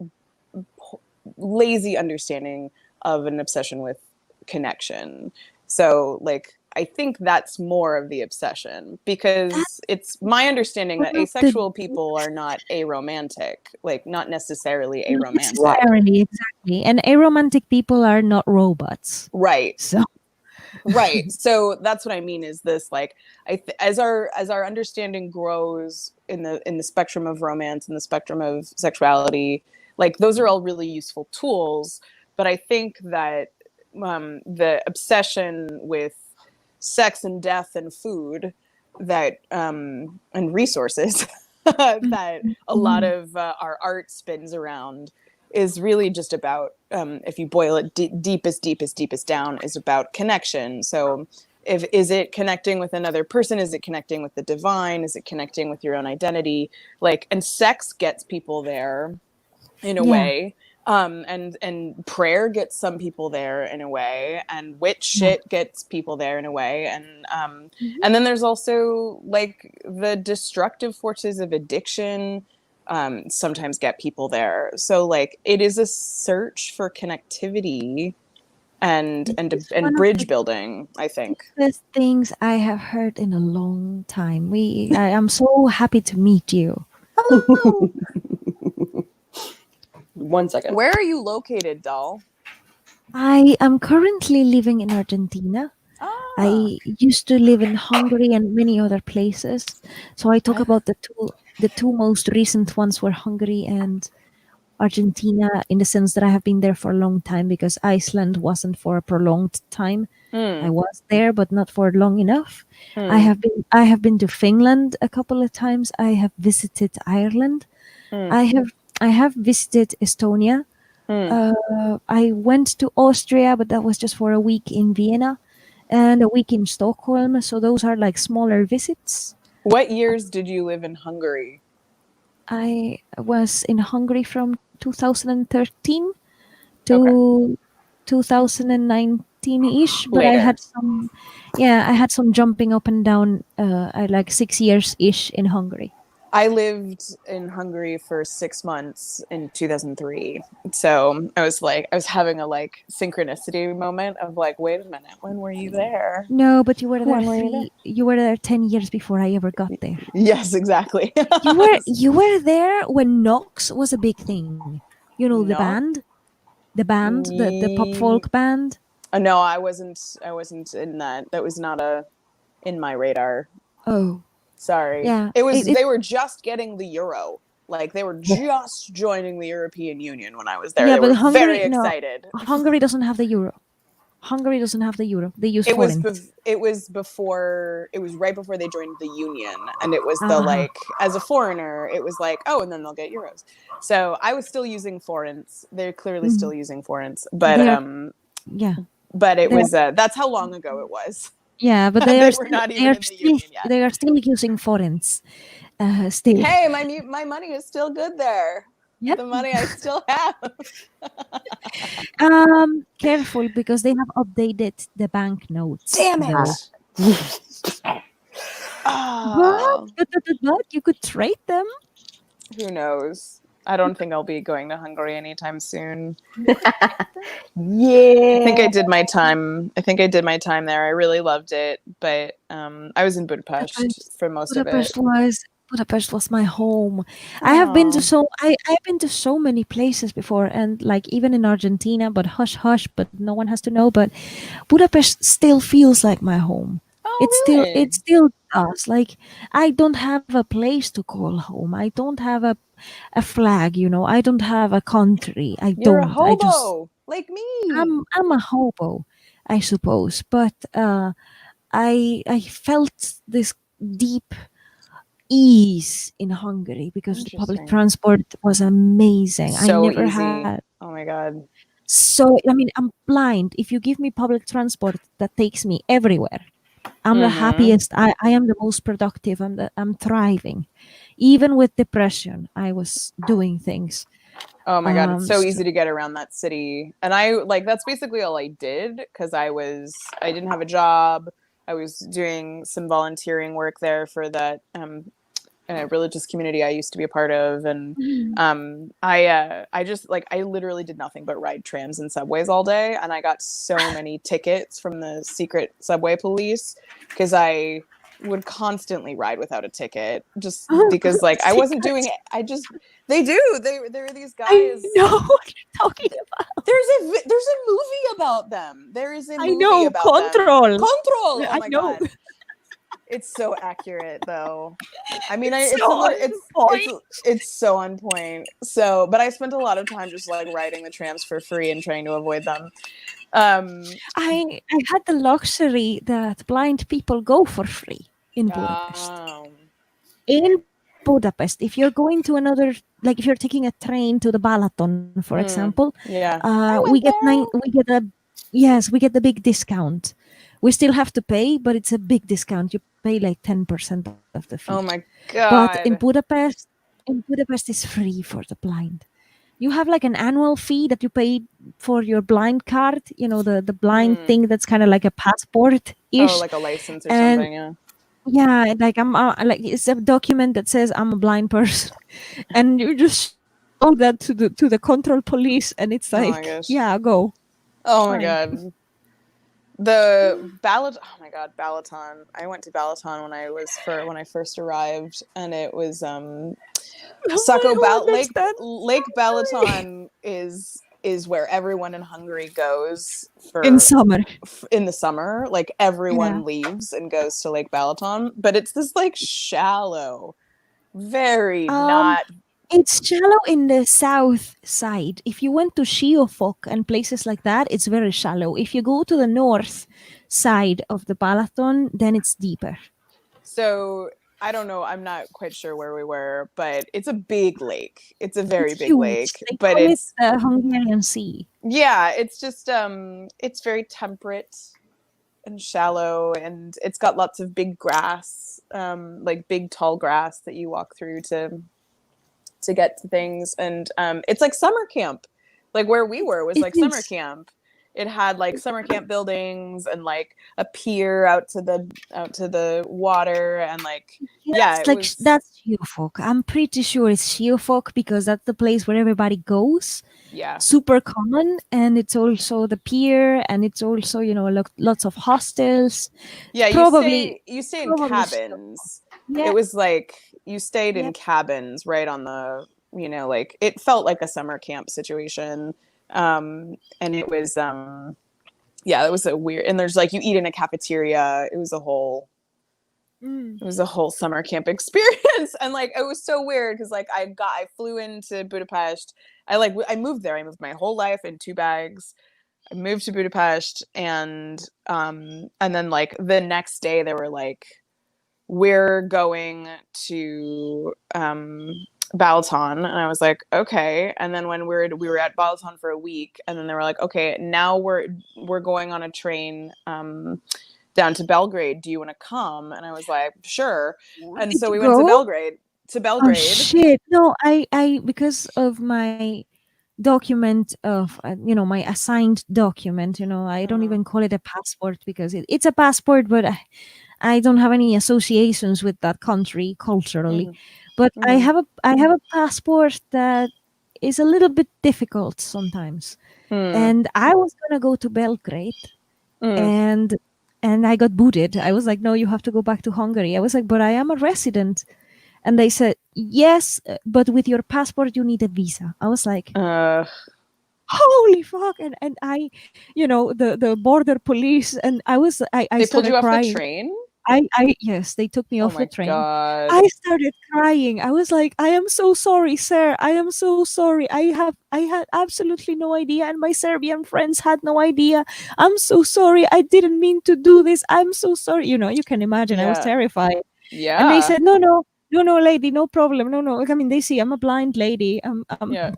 C: lazy understanding of an obsession with connection. So like I think that's more of the obsession, because it's my understanding that
B: One of the
C: asexual people are not aromantic, like not necessarily
B: Not
C: aromantic.
B: necessarily, exactly. And aromantic people are not robots.
C: Right.
B: So
C: Right. So that's what I mean is this, like as our understanding grows in the spectrum of romance and the spectrum of sexuality, like those are all really useful tools, but I think that the obsession with sex and death and food that and resources that a lot
B: Mhm.
C: of our art spins around is really just about, if you boil it deepest down, is about connection. So is it connecting with another person? Is it connecting with the divine? Is it connecting with your own identity? Like, and sex gets people there in a
B: Yeah,
C: way. And prayer gets some people there in a way, and witch
B: yeah.
C: shit gets people there in a way.
B: Mhm.
C: And then there's also like the destructive forces of addiction sometimes get people there. So like it is a search for connectivity and
B: This is
C: and
B: one of
C: bridge
B: the
C: building, I think.
B: best things I have heard in a long time. I am so happy to meet you.
C: Hello.
A: 1 second.
C: Where are you located, doll?
B: I am currently living in Argentina.
C: Ah,
B: I used to live in Hungary and many other places. So I talk about the two most recent ones were Hungary and Argentina, in the sense that I have been there for a long time, because Iceland wasn't for a prolonged time. I
C: hmm,
B: was there, but not for long enough.
C: hmm,
B: I have been to Finland a couple of times. I have visited Ireland.
C: hmm,
B: I have I have visited Estonia.
C: hmm.
B: I went to Austria, but that was just for a week in Vienna and a week in Stockholm. So those are like smaller visits.
C: What years did you live in Hungary?
B: I was in Hungary from 2013
C: Okay.
B: to 2019-ish, but
C: Later.
B: I had some jumping up and down. I like 6 years ish in Hungary.
C: I lived in Hungary for 6 months in 2003. So I was having a like synchronicity moment of like, wait a minute, when were you there?
B: No, but you were there
C: When were you there?
B: you were there 10 years before I ever got there.
C: Yes, exactly.
B: You were there when Nox was a big thing. You know,
C: No.
B: the pop folk band.
C: No, I wasn't in that. That was not a in my radar.
B: Oh.
C: Sorry.
B: Yeah,
C: It was they were just getting the euro. Like they were just joining the European Union when I was there.
B: yeah,
C: They
B: but
C: were
B: Hungary,
C: very
B: no,
C: excited.
B: Hungary doesn't have the euro. Hungary doesn't have the euro. They use
C: It was
B: forints.
C: it was before it was right before they joined the union, and it was the
B: Uh-huh.
C: like as a foreigner it was like, oh, and then they'll get euros. So I was still using forints. They're clearly
B: Mhm.
C: still using forints,
B: They are, yeah,
C: but it
B: they
C: was that's how long ago it was.
B: yeah, but
C: They were not even in the union yet.
B: they are still using forints. Still.
C: Hey, my money is still good there.
B: Yep.
C: The money I still have.
B: Careful because they have updated the banknotes
C: Damn
B: though.
C: it. Oh,
B: But you could trade them.
C: who knows? I don't think I'll be going to Hungary anytime soon.
A: Yeah.
C: I think I did my time. I think I did my time there. I really loved it, but I was in Budapest for most of it.
B: Budapest was my home. I have been to I've been to so many places before, and like even in Argentina, but hush hush, but no one has to know. But Budapest still feels like my home.
C: Oh, really?
B: It still does. Like I don't have a place to call home. I don't have a flag, you know. I don't have a country. I
C: You're a
B: don't. I just
C: hobo like me.
B: I'm a hobo, I suppose. But I felt this deep ease in Hungary because the public
C: Interesting.
B: transport was amazing. I
C: So
B: never
C: easy.
B: had
C: Oh my god.
B: so I mean I'm blind. If you give me public transport that takes me everywhere, I'm the
C: Mm-hmm.
B: happiest. I am the most productive. I'm thriving. Even with depression, I was doing things.
C: Oh my god, it's so
B: So,
C: easy to get around that city. And I like that's basically all I did because I didn't have a job. I was doing some volunteering work there for that religious community I used to be a part of, and
B: Mhm.
C: I just like I literally did nothing but ride trams and subways all day, and I got so many tickets from the secret subway police because I would constantly ride without a ticket just because like I wasn't doing
B: Secret.
C: it. I just they do. There are these
B: I
C: guys.
B: know what you're talking about.
C: There's a movie about them. There is a
B: I
C: movie
B: know
C: about them.
B: control.
C: Control. Oh
B: I
C: my
B: know.
C: god. It's so accurate though. I mean,
B: It's
C: it's
B: so
C: a little,
B: on point.
C: it's so on point. So, but I spent a lot of time just like riding the trams for free and trying to avoid them. Um,
B: I had the luxury that blind people go for free in Budapest.
C: um,
B: In Budapest, if you're going to another, like if you're taking a train to the Balaton, for example,
C: yeah, I
B: we
C: went
B: get
C: there.
B: we get a yes, we get the big discount. We still have to pay, but it's a big discount. You pay like 10% of the
C: Oh
B: fee.
C: my
B: But
C: god.
B: In Budapest is free for the blind. You have like an annual fee that you pay for your blind card, you know, the blind
C: Hmm.
B: thing that's kind of like a passport
C: Oh,
B: ish.
C: like a license or
B: And
C: something. Yeah.
B: yeah, like I'm like it's a document that says I'm a blind person, and you just show that to the control police, and it's
C: Oh my
B: like,
C: gosh.
B: yeah, go.
C: Oh my
B: Fine.
C: god. The ballot. Oh my god, Balaton. I went to Balaton when I first arrived, and it was
B: Oh my god, that's
C: Lake
B: that.
C: Balaton is where everyone in Hungary goes
B: In summer.
C: in the summer. Like
B: Yeah.
C: everyone leaves and goes to Lake Balaton, but it's this like shallow, very
B: Um,
C: not.
B: it's shallow in the south side. If you went to Siófok and places like that, it's very shallow. If you go to the north side of the Balaton, then it's deeper.
C: So I don't know. I'm not quite sure where we were, but it's a big lake. It's a very
B: It's
C: big
B: huge.
C: lake,
B: They
C: but
B: call it
C: it's
B: the Hungarian Sea.
C: yeah, it's just it's very temperate and shallow, and it's got lots of big grass, like big tall grass that you walk through to get to things, and it's like summer camp. Like where we were was
B: It
C: like summer
B: is.
C: camp. It had like summer camp buildings and like a pier out to the water, and like yeah,
B: Yes,
C: it
B: like
C: was
B: that's Siófok. I'm pretty sure it's Siófok because that's the place where everybody goes.
C: yeah.
B: Super common, and it's also the pier, and it's also lots of hostels.
C: Yeah,
B: Probably,
C: you stay in
B: probably.
C: cabins. It
B: Yeah.
C: was like you stayed in
B: Yep.
C: cabins right on the, like it felt like a summer camp situation. And it was yeah, it was a weird, and there's like you eat in a cafeteria. It was a whole
B: Mm.
C: It was a whole summer camp experience, and like it was so weird because like I flew into Budapest. I moved there. I moved my whole life in 2 bags. I moved to Budapest, and then like the next day they were like, we're going to Balaton, and I was like, okay. And then when we were at Balaton for a week, and then they were like, okay, now we're going on a train down to Belgrade. Do you want to come? And I was like, sure. And
B: Did
C: so
B: you
C: we went to
B: go?
C: Belgrade.
B: Oh shit! No, I because of my document of my assigned document. I don't even call it a passport because it's a passport, but I don't have any associations with that country culturally. But I
C: Mhm.
B: have a passport that is a little bit difficult sometimes.
C: Mm.
B: And I was gonna go to Belgrade,
C: Mm.
B: and I got booted. I was like, no, you have to go back to Hungary. I was like, but I am a resident. And they said, yes, but with your passport, you need a visa. I was like, holy fuck. And I, the border police, and I
C: They pulled
B: started
C: you off the
B: crying.
C: train?
B: Yes, they took me
C: Oh
B: off the
C: my
B: train.
C: god.
B: I started crying. I was like, I am so sorry, sir. I am so sorry. I had absolutely no idea, and my Serbian friends had no idea. I'm so sorry. I didn't mean to do this. I'm so sorry. You can imagine I was
C: Yeah.
B: terrified.
C: Yeah.
B: And they said, no, lady, no problem. No. I mean, they see I'm a blind lady.
C: Yeah.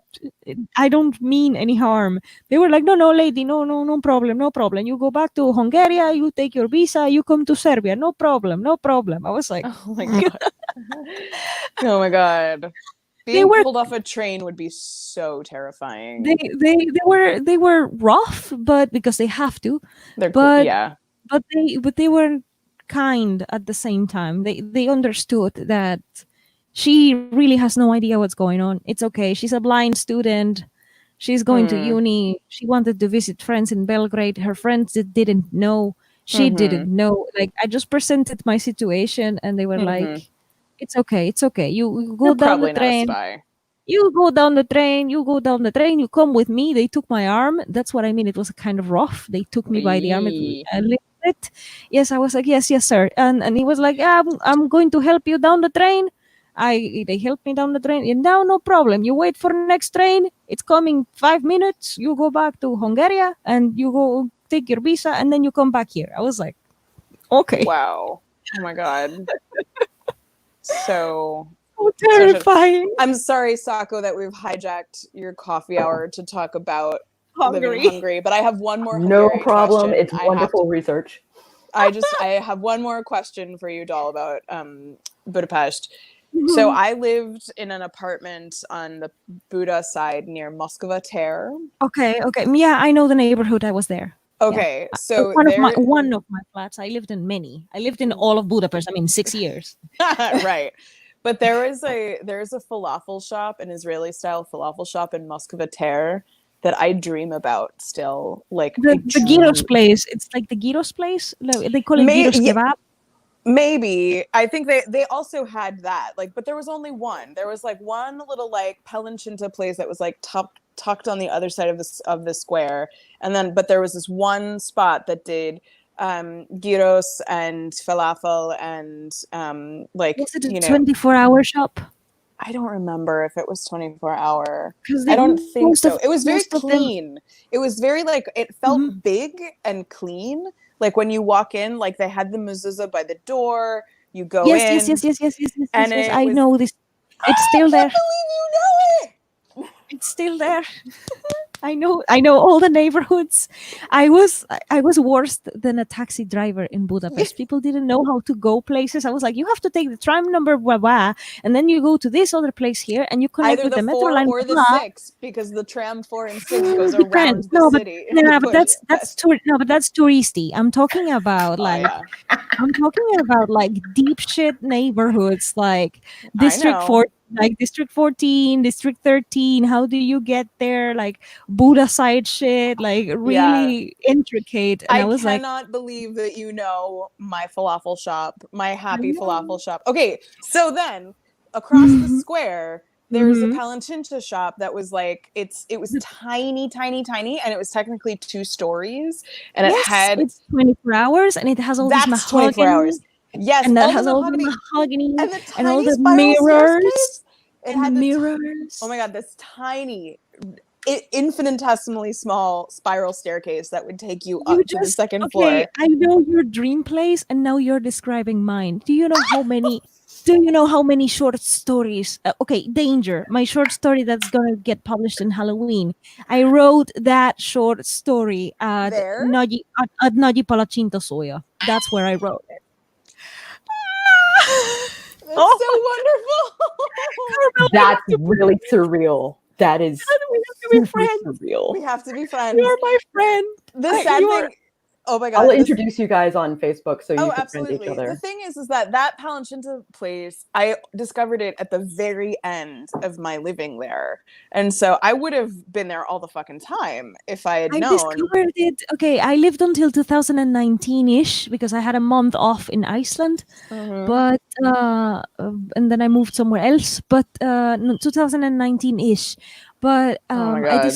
B: I don't mean any harm. They were like, no, lady, no problem, no problem. You go back to Hungary, you take your visa, you come to Serbia, no problem, no problem. I was like,
C: Oh my god. Oh my god.
B: They
C: Being
B: were-
C: pulled off a train would be so terrifying.
B: they were rough, but because they have to,
C: They're cool.
B: but
C: Yeah.
B: but they were kind at the same time. They understood that she really has no idea what's going on. It's okay. She's a blind student. She's going to uni. She wanted to visit friends in Belgrade. Her friends didn't know. She didn't know. Like, I just presented my situation, and they were like, "It's okay. It's okay. You go
C: You're
B: down the
C: probably not a
B: train.
C: spy.
B: You go down the train. You go down the train. You come with me." They took my arm. That's what I mean. It was kind of rough. They took me by the arm
C: Eee.
B: a little bit. Yes, I was like, yes, sir. And he was like, yeah, I'm going to help you down the train. They helped me down the train. And now, no problem. You wait for next train. It's coming 5 minutes. You go back to Hungary and you go take your visa, and then you come back here. I was like, okay.
C: Wow. Oh my god. So
B: terrifying.
C: I'm sorry, Sako, that we've hijacked your coffee hour to talk about living in
B: Hungary.
C: Hungary. But I have one more
A: No
C: Hungarian
A: problem.
C: question.
A: It's wonderful research.
C: I have one more question for you, Doll, about Budapest. So I lived in an apartment on the Buda side near Moskva Tér.
B: Okay. Yeah, I know the neighborhood. I was there.
C: Okay, so
B: one of my flats. I lived in many. I lived in all of Budapest. I mean, 6 years.
C: right. But there's a falafel shop, an Israeli style falafel shop in Moskva Tér that I dream about still. Like
B: the gyros place. It's like the gyros place. They call it gyros kebab.
C: Maybe. I think they also had that. Like, but there was only one. There was like one little like palanchinta place that was like tucked on the other side of the square. And then but there was this one spot that did gyros and falafel and like,
B: was it a 24-hour shop?
C: I don't remember if it was 24-hour.
B: I
C: don't think so. It was very clean. It was very like, it felt big and clean. Like when you walk in, like they had the mezuzah by the door. You go in.
B: Yes. And I know this. It's still there.
C: I can't believe you know it.
B: It's still there. I know all the neighborhoods. I was worse than a taxi driver in Budapest. People didn't know how to go places. I was like, you have to take the tram number blah blah, and then you go to this other place here, and you connect
C: either
B: with
C: the
B: the metro
C: 4
B: line
C: or the 6, because the tram 4 and 6 goes around the city.
B: But that's touristy. I'm talking about I'm talking about like deep shit neighborhoods, like District 4. Like District 14, District 13, how do you get there? Like Buddha side shit, like really intricate. And I
C: cannot believe that you know my falafel shop, my happy falafel shop. Okay, so then across the square, there's a palanchinta shop that was like, it was tiny, and it was technically 2 stories, and
B: it's 24 hours, and it has all these mahogany.
C: 24 hours. Yes,
B: And that
C: all
B: has
C: the
B: all the
C: mahogany
B: mahogany
C: and the
B: and all
C: tiny
B: the
C: spiral
B: mirrors
C: staircase. It
B: and the
C: had
B: mirrors.
C: oh my god, this tiny, infinitesimally small spiral staircase that would take you
B: You
C: up to the
B: just
C: second
B: okay.
C: floor.
B: I know your dream place, and now you're describing mine. Do you know how many? Do you know how many short stories? Okay, danger. My short story that's gonna get published in Halloween. I wrote that short story
C: There?
B: At Nagi Palacinta Soya. That's where I wrote it.
C: That's
B: Oh
C: so
B: my
C: wonderful.
B: God, we have
A: That's
B: to be,
A: really surreal. That is
B: we have to be
A: super
B: friends.
A: surreal.
C: We have to be friends.
B: You're my friend.
C: The sad
B: You are.
C: thing, oh my
A: I'll
C: god, this
A: introduce you guys on Facebook so you
C: oh,
A: can friend each
C: absolutely. The
A: other.
C: thing is that that Palancinta place, I discovered it at the very end of my living there. And so I would have been there all the fucking time if I had
B: I
C: known.
B: discovered it. Okay, I lived until 2019-ish because I had a month off in Iceland,
C: Mhm.
B: but and then I moved somewhere else. But 2019-ish. But
C: Oh my
B: I
C: god.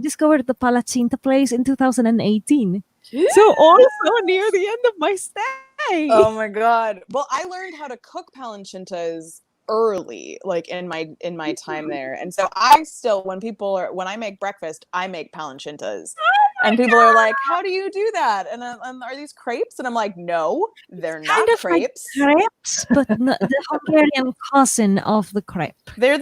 B: discovered the Palacinta place in 2018. So also near the end of my stay.
C: Oh my god. Well, I learned how to cook palancintas early, like in my time there. And so I still when I make breakfast, I make palancintas. And people are like, "How do you do that?" And are these crepes? And I'm like, "No, they're
B: Kind
C: not
B: of like
C: crepes.
B: crepes, but the Hungarian cousin of the crepe.
C: They're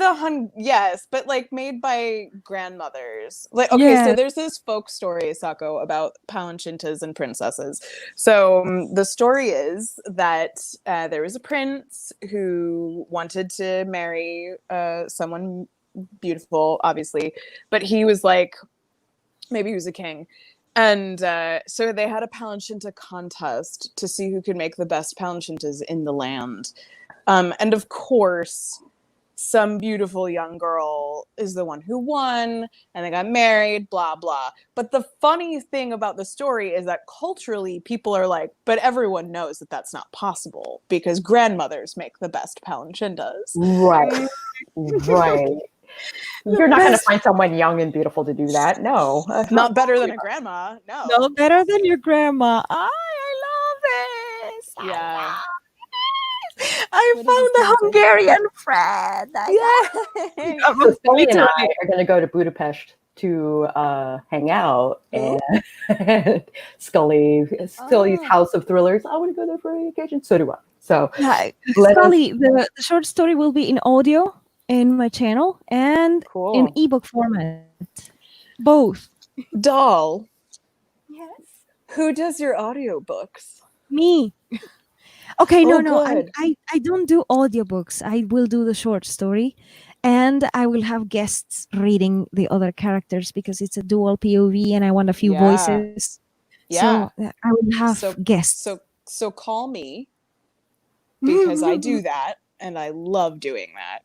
C: yes, but like made by grandmothers. Like okay, so
B: Yeah.
C: there's this folk story, Sako, about palancintas and princesses. So the story is that there was a prince who wanted to marry someone beautiful, obviously, but he was like maybe he was a king. And so they had a palancinta contest to see who could make the best palancintas in the land. And of course, some beautiful young girl is the one who won, and they got married, blah, blah. But the funny thing about the story is that culturally, people are like, but everyone knows that that's not possible because grandmothers make the best palancintas.
A: Right. Right. You're not going to find someone young and beautiful to do that. No.
C: Not better than a grandma. No.
B: No, better than your grandma. I love this.
C: Yeah.
B: I
C: What is
B: found
C: this
B: a
C: thing saying?
B: Hungarian friend.
C: Yay!
A: So Scully and I
B: Literally.
A: are going to go to Budapest to hang out,
C: Who?
A: and Scully's
C: Ah.
A: House of Thrillers. I want to go there for any occasion. So do I. So
B: Yeah,
A: let us.
B: Scully, the short story will be in audio in my channel and in
C: Cool.
B: ebook format. Both.
C: Doll,
B: Yes.
C: who does your audiobooks?
B: Me. Okay,
C: Oh,
B: no.
C: good.
B: I don't do audiobooks. I will do the short story, and I will have guests reading the other characters because it's a dual POV, and I want a few
C: Yeah.
B: voices.
C: Yeah.
B: So I will have
C: So
B: guests.
C: so call me because I do that and I love doing that.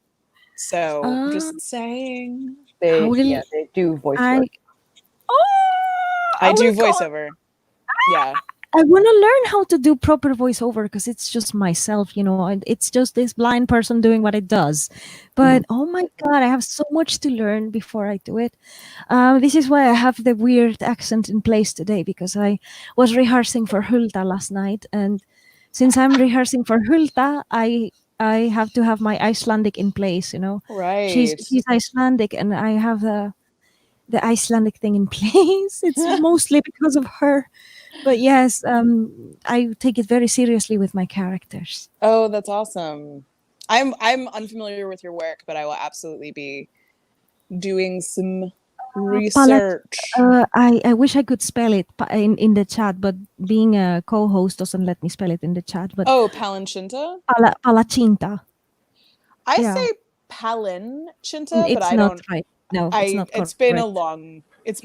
C: So just saying.
A: They
B: will
A: do voice
B: I?
A: work.
B: Oh,
C: I do
B: will call-
C: voiceover. Yeah.
B: I want to learn how to do proper voiceover because it's just myself, it's just this blind person doing what it does. But oh my God, I have so much to learn before I do it. This is why I have the weird accent in place today because I was rehearsing for Hulda last night. And since I'm rehearsing for Hulda, I have to have my Icelandic in place,
C: Right.
B: She's Icelandic and I have the Icelandic thing in place. It's mostly because of her. But yes, I take it very seriously with my characters.
C: Oh, that's awesome. I'm unfamiliar with your work, but I will absolutely be doing some research.
B: I wish I could spell it in the chat, but being a co-host doesn't let me spell it in the chat. But
C: Oh, Palancinta?
B: Palacinta.
C: I
B: Yeah.
C: say Palancinta, but
B: It's
C: I
B: not
C: don't.
B: right. No, it's not correct.
C: It's been a long time.
B: It's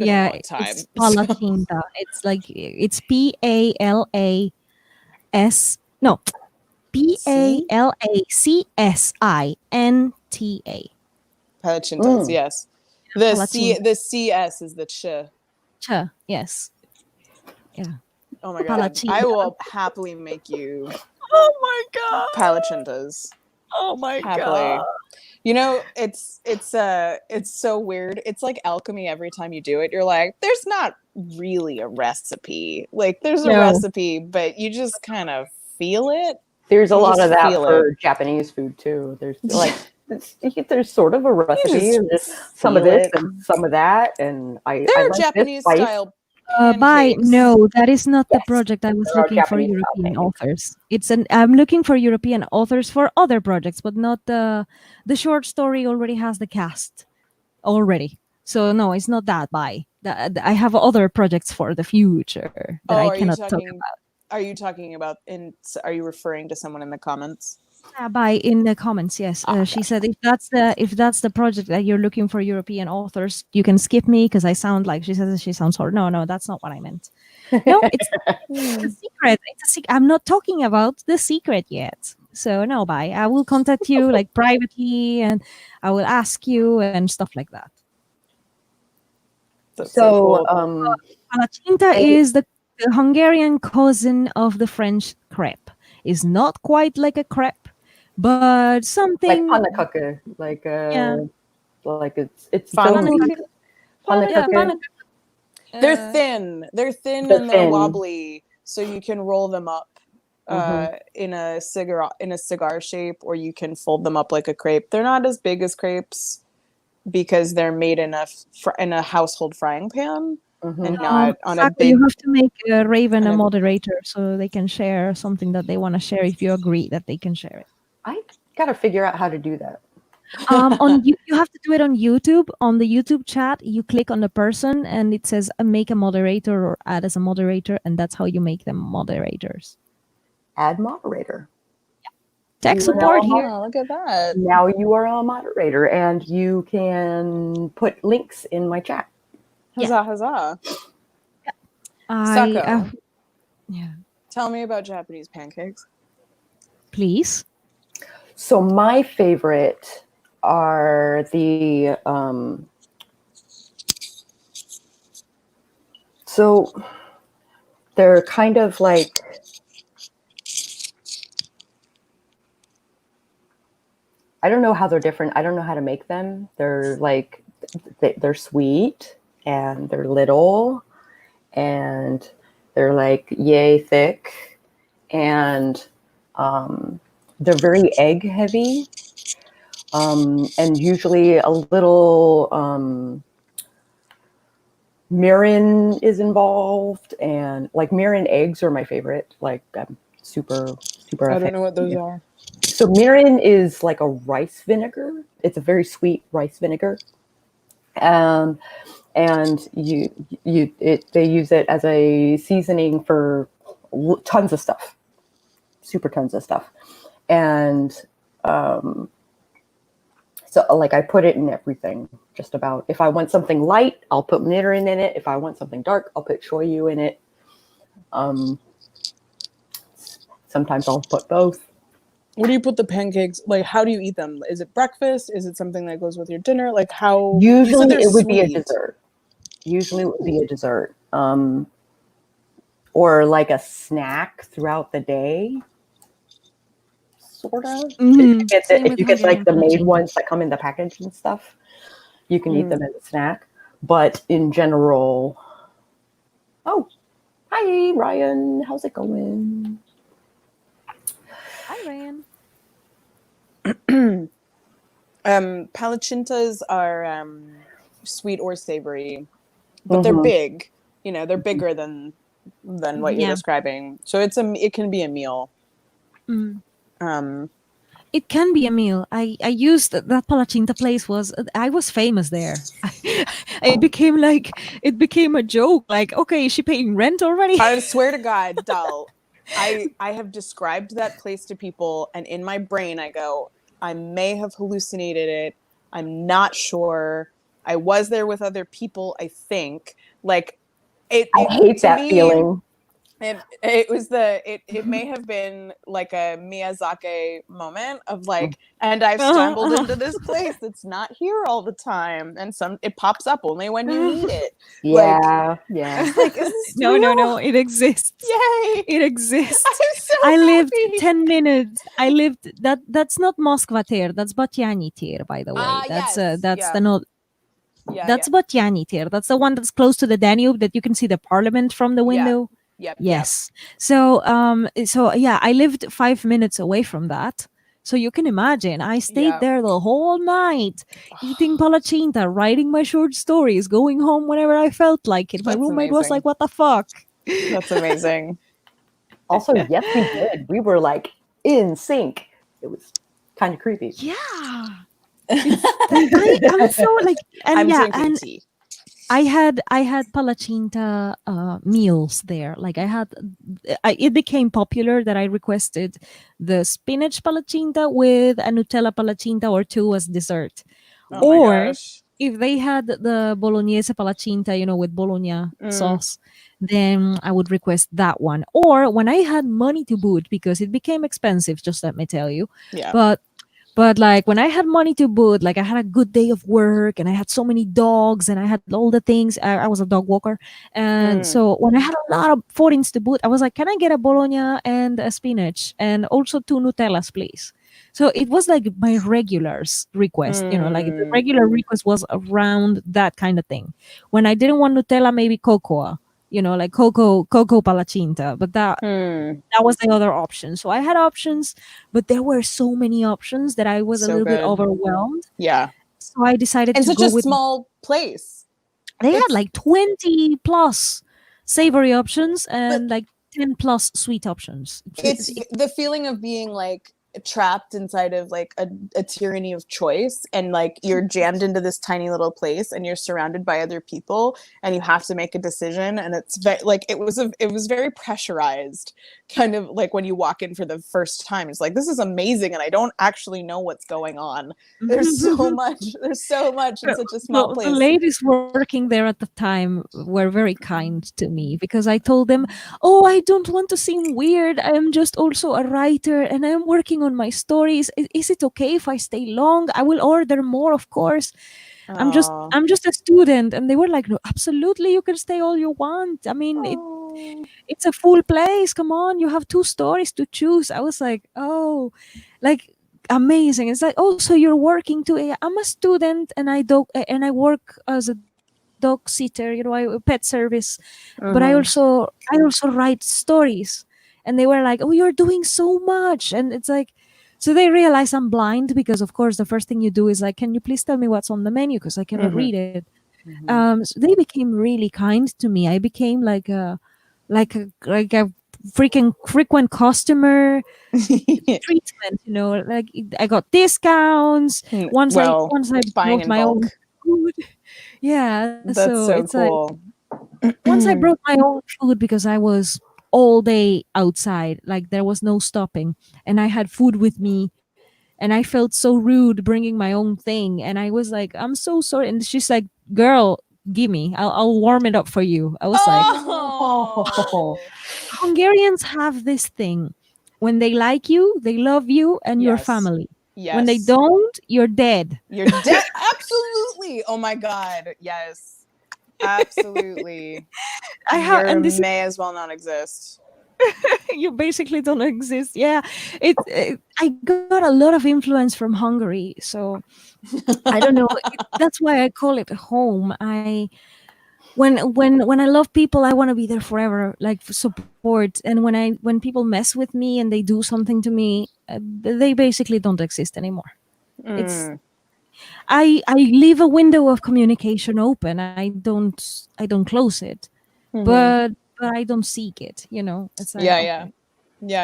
B: Palacinta. It's like it's PALAS. No, PALACSINTA.
C: Palacintas, yes.
B: Palacinta.
C: The CS is the ch.
B: Yes. Yeah.
C: Oh my god.
B: Palacinta.
C: I will happily make you
B: Oh my God.
C: Palacintas.
B: Oh my
C: Happily.
B: God.
C: It's so weird. It's like alchemy every time you do it. You're like, there's not really a recipe. Like there's a
B: No.
C: recipe, but you just kind of feel it
A: There's a
C: You
A: lot
C: just
A: of that
C: feel
A: for
C: it.
A: Japanese food too. There's like there's sort of a recipe,
C: just
A: and just some of
C: feel
A: this
C: it.
A: and some of that, and I
C: There are
A: like this
C: Japanese
A: spice.
C: style pancakes.
B: No, that is not the
A: Yes,
B: project I was
A: there are
B: looking for
A: Japanese style
B: European
A: pancakes.
B: authors. I'm looking for European authors for other projects, but not the short story already has the cast already. So no, it's not that by. I have other projects for the future that I
C: Oh,
B: cannot talk about.
C: are you talking about are you referring to someone in the comments?
B: By in the comments, yes. She said if that's the project that you're looking for European authors, you can skip me because I sound like she says she sounds hard. No, that's not what I meant. No, it's a secret. It's a secret. I'm not talking about the secret yet. So no, bye. I will contact you like privately, and I will ask you and stuff like that.
C: That's
A: So,
C: cool.
B: Palacinta is the Hungarian cousin of the French crepe. Is not quite like a crepe, but
A: like
B: something.
A: pannekuchen,
B: Yeah.
A: like it's
C: Pfannkuchen?
B: Yeah,
A: pannekuchen.
C: They're thin. They're thin
A: They're
C: and they're
A: thin.
C: wobbly, so you can roll them up
A: Mhm.
C: in a cigar shape, or you can fold them up like a crepe. They're not as big as crepes because they're made in a household frying pan
A: Mhm.
C: and not on a
B: Sako,
C: big.
B: you have to make Raven a
C: kind of-
B: moderator so they can share something that they want to share if you agree that they can share it.
A: I gotta figure out how to do that.
B: You have to do it on YouTube. On the YouTube chat, you click on the person and it says make a moderator or add as a moderator, and that's how you make them moderators.
A: Add moderator.
B: Tech
A: You
B: support
A: know,
B: here.
C: Oh, look at that.
A: Now you are a moderator, and you can put links in my chat.
C: Huzzah, huzzah.
B: I
C: Sako,
B: yeah.
C: tell me about Japanese pancakes.
B: Please.
A: So my favorite are the so they're kind of like I don't know how they're different. I don't know how to make them. They're like they're sweet and they're little and they're like yay thick and they're very egg heavy and usually a little mirin is involved, and like mirin eggs are my favorite. Like I'm super
C: I
A: a
C: don't
A: fan.
C: know what those are.
A: So mirin is like a rice vinegar. It's a very sweet rice vinegar. And they use it as a seasoning for tons of stuff, super tons of stuff. And so like I put it in everything, just about. If I want something light, I'll put mirin in it. If I want something dark, I'll put shoyu in it. Sometimes I'll put both.
C: Where do you put the pancakes? Like, how do you eat them? Is it breakfast? Is it something that goes with your dinner? Like, how? You said
A: Usually
C: they're
A: it would be a
C: sweet.
A: dessert. Usually it would be a dessert. Or like a snack throughout the day. Sort of.
B: Mm-hmm.
A: If you get like the made ones that come in the package and stuff, you can eat them as a snack. But in general, oh, hi Ryan, how's it going?
B: Hi, Ryan.
C: Palacintas are sweet or savory, but they're big. You know, they're bigger than what you're describing. So it can be a meal.
B: It can be a meal. I used that Palacinta place I was famous there. It became a joke. Like, okay, is she paying rent already?
C: I swear to God, Dull. I have described that place to people, and in my brain I go, I may have hallucinated it. I'm not sure. I was there with other people, I think. Like
A: I hate that feeling.
C: It may have been like a Miyazaki moment of like, and I've stumbled into this place that's not here all the time, and it pops up only when you need it.
A: Yeah, yeah.
C: It's like, is this
B: No,
C: real?
B: it exists.
C: Yay!
B: It exists.
C: I'm so
B: I lived
C: happy.
B: 10 minutes. That's not Moskva Tir, that's Batyani Tir, by the way. That's the not. That's Batyani Tir. That's the one that's close to the Danube that you can see the parliament from the window.
C: Yep.
B: Yes. So yeah, I lived 5 minutes away from that. So you can imagine, I stayed
C: Yep.
B: there the whole night, eating palachinta, writing my short stories, going home whenever I felt like it. My
C: That's
B: roommate was
C: amazing.
B: like, "What the fuck?"
C: That's amazing.
A: Also, yes, we did. We were like in sync. It was kind of creepy.
B: Yeah. I'm so like, and
C: I'm
B: yeah,
C: drinking
B: and
C: tea.
B: I had palachinta meals there. Like it became popular that I requested the spinach palachinta with a Nutella palachinta or two as dessert.
C: Oh my
B: Or
C: gosh.
B: if they had the bolognese palachinta, with bologna sauce, then I would request that one. Or when I had money to boot, because it became expensive, just let me tell you.
C: Yeah.
B: But like when I had money to boot, like I had a good day of work and I had so many dogs and I had all the things. I was a dog walker. And so when I had a lot of foreigns to boot, I was like, can I get a bologna and a spinach and also two Nutellas, please? So it was like my regulars request, like the regular request was around that kind of thing. When I didn't want Nutella, maybe cocoa, like cocoa palachinta. But that was the other option. So I had options, but there were so many options that I was a
C: So
B: little bit
C: good.
B: overwhelmed.
C: Yeah.
B: So I decided
C: And
B: to
C: such
B: go
C: a
B: with,
C: small place.
B: they had
C: It's
B: like 20 plus savory options
C: but
B: and like 10 plus sweet options.
C: it's the feeling of being like trapped inside of like a tyranny of choice, and like you're jammed into this tiny little place and you're surrounded by other people and you have to make a decision, and it's like it was very pressurized, kind of like when you walk in for the first time. It's like, this is amazing and I don't actually know what's going on. There's so much in such a small
B: The
C: place.
B: ladies working there at the time were very kind to me because I told them, "Oh, I don't want to seem weird. I am just also a writer and I am working on my stories. Is it okay if I stay long? I will order more, of course. I'm just
C: Aw.
B: I'm just a student." And they were like, "No, absolutely, you can stay all you want. I mean,
C: Aw.
B: it's a full place. Come on, you have two stories to choose." I was like, "Oh, like amazing." It's like, "Oh, so you're working too?" "Yeah, I'm a student and I work as a dog sitter, I pet service, but I also write stories." And they were like, "Oh, you're doing so much." And it's like, so they realize I'm blind because of course the first thing you do is like, "Can you please tell me what's on the menu?" Because I cannot read it. So they became really kind to me. I became like a freaking frequent customer treatment. Like I got discounts once I
C: Well,
B: once I
C: buying
B: brought
C: in
B: my own
C: bulk.
B: food. Yeah,
C: That's
B: so
C: so
B: it's like
C: cool.
B: once I brought my own food because I was all day outside, like there was no stopping, and I had food with me. And I felt so rude bringing my own thing, and I was like, "I'm so sorry." And she's like, "Girl, give me. I'll warm it up for you." I was like,
A: Oh,
C: Oh,
B: Hungarians have this thing. When they like you, they love you, and you're
C: yes.
B: family. When they
C: Yes.
B: don't, you're dead.
C: You're dead. Absolutely. Oh my God. Yes. Absolutely.
B: I have,
C: You
B: and this
C: may as well not exist.
B: you basically don't exist. Yeah, I got a lot of influence from Hungary, so I don't know. That's why I call it home. When I love people, I want to be there forever, like for support. And when people mess with me and they do something to me, they basically don't exist anymore. It's I leave a window of communication open. I don't close it,
C: Mhm.
B: but I don't seek it. It's like,
C: Yeah, yeah.
B: okay.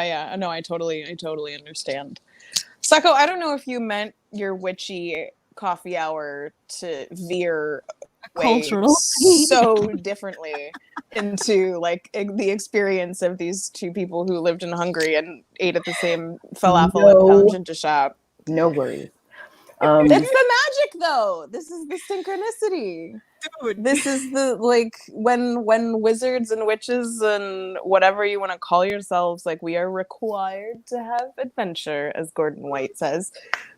C: Yeah. No, I totally understand. Sako, I don't know if you meant your witchy coffee hour to veer
B: A
C: way
B: cultural thing.
C: so differently into like the experience of these two people who lived in Hungary and ate at the same falafel and
A: no,
C: panchinta shop.
A: no worries.
C: It's the magic, though. This is the synchronicity.
B: Dude.
C: This is the like when wizards and witches and whatever you want to call yourselves, like, we are required to have adventure, as Gordon White says.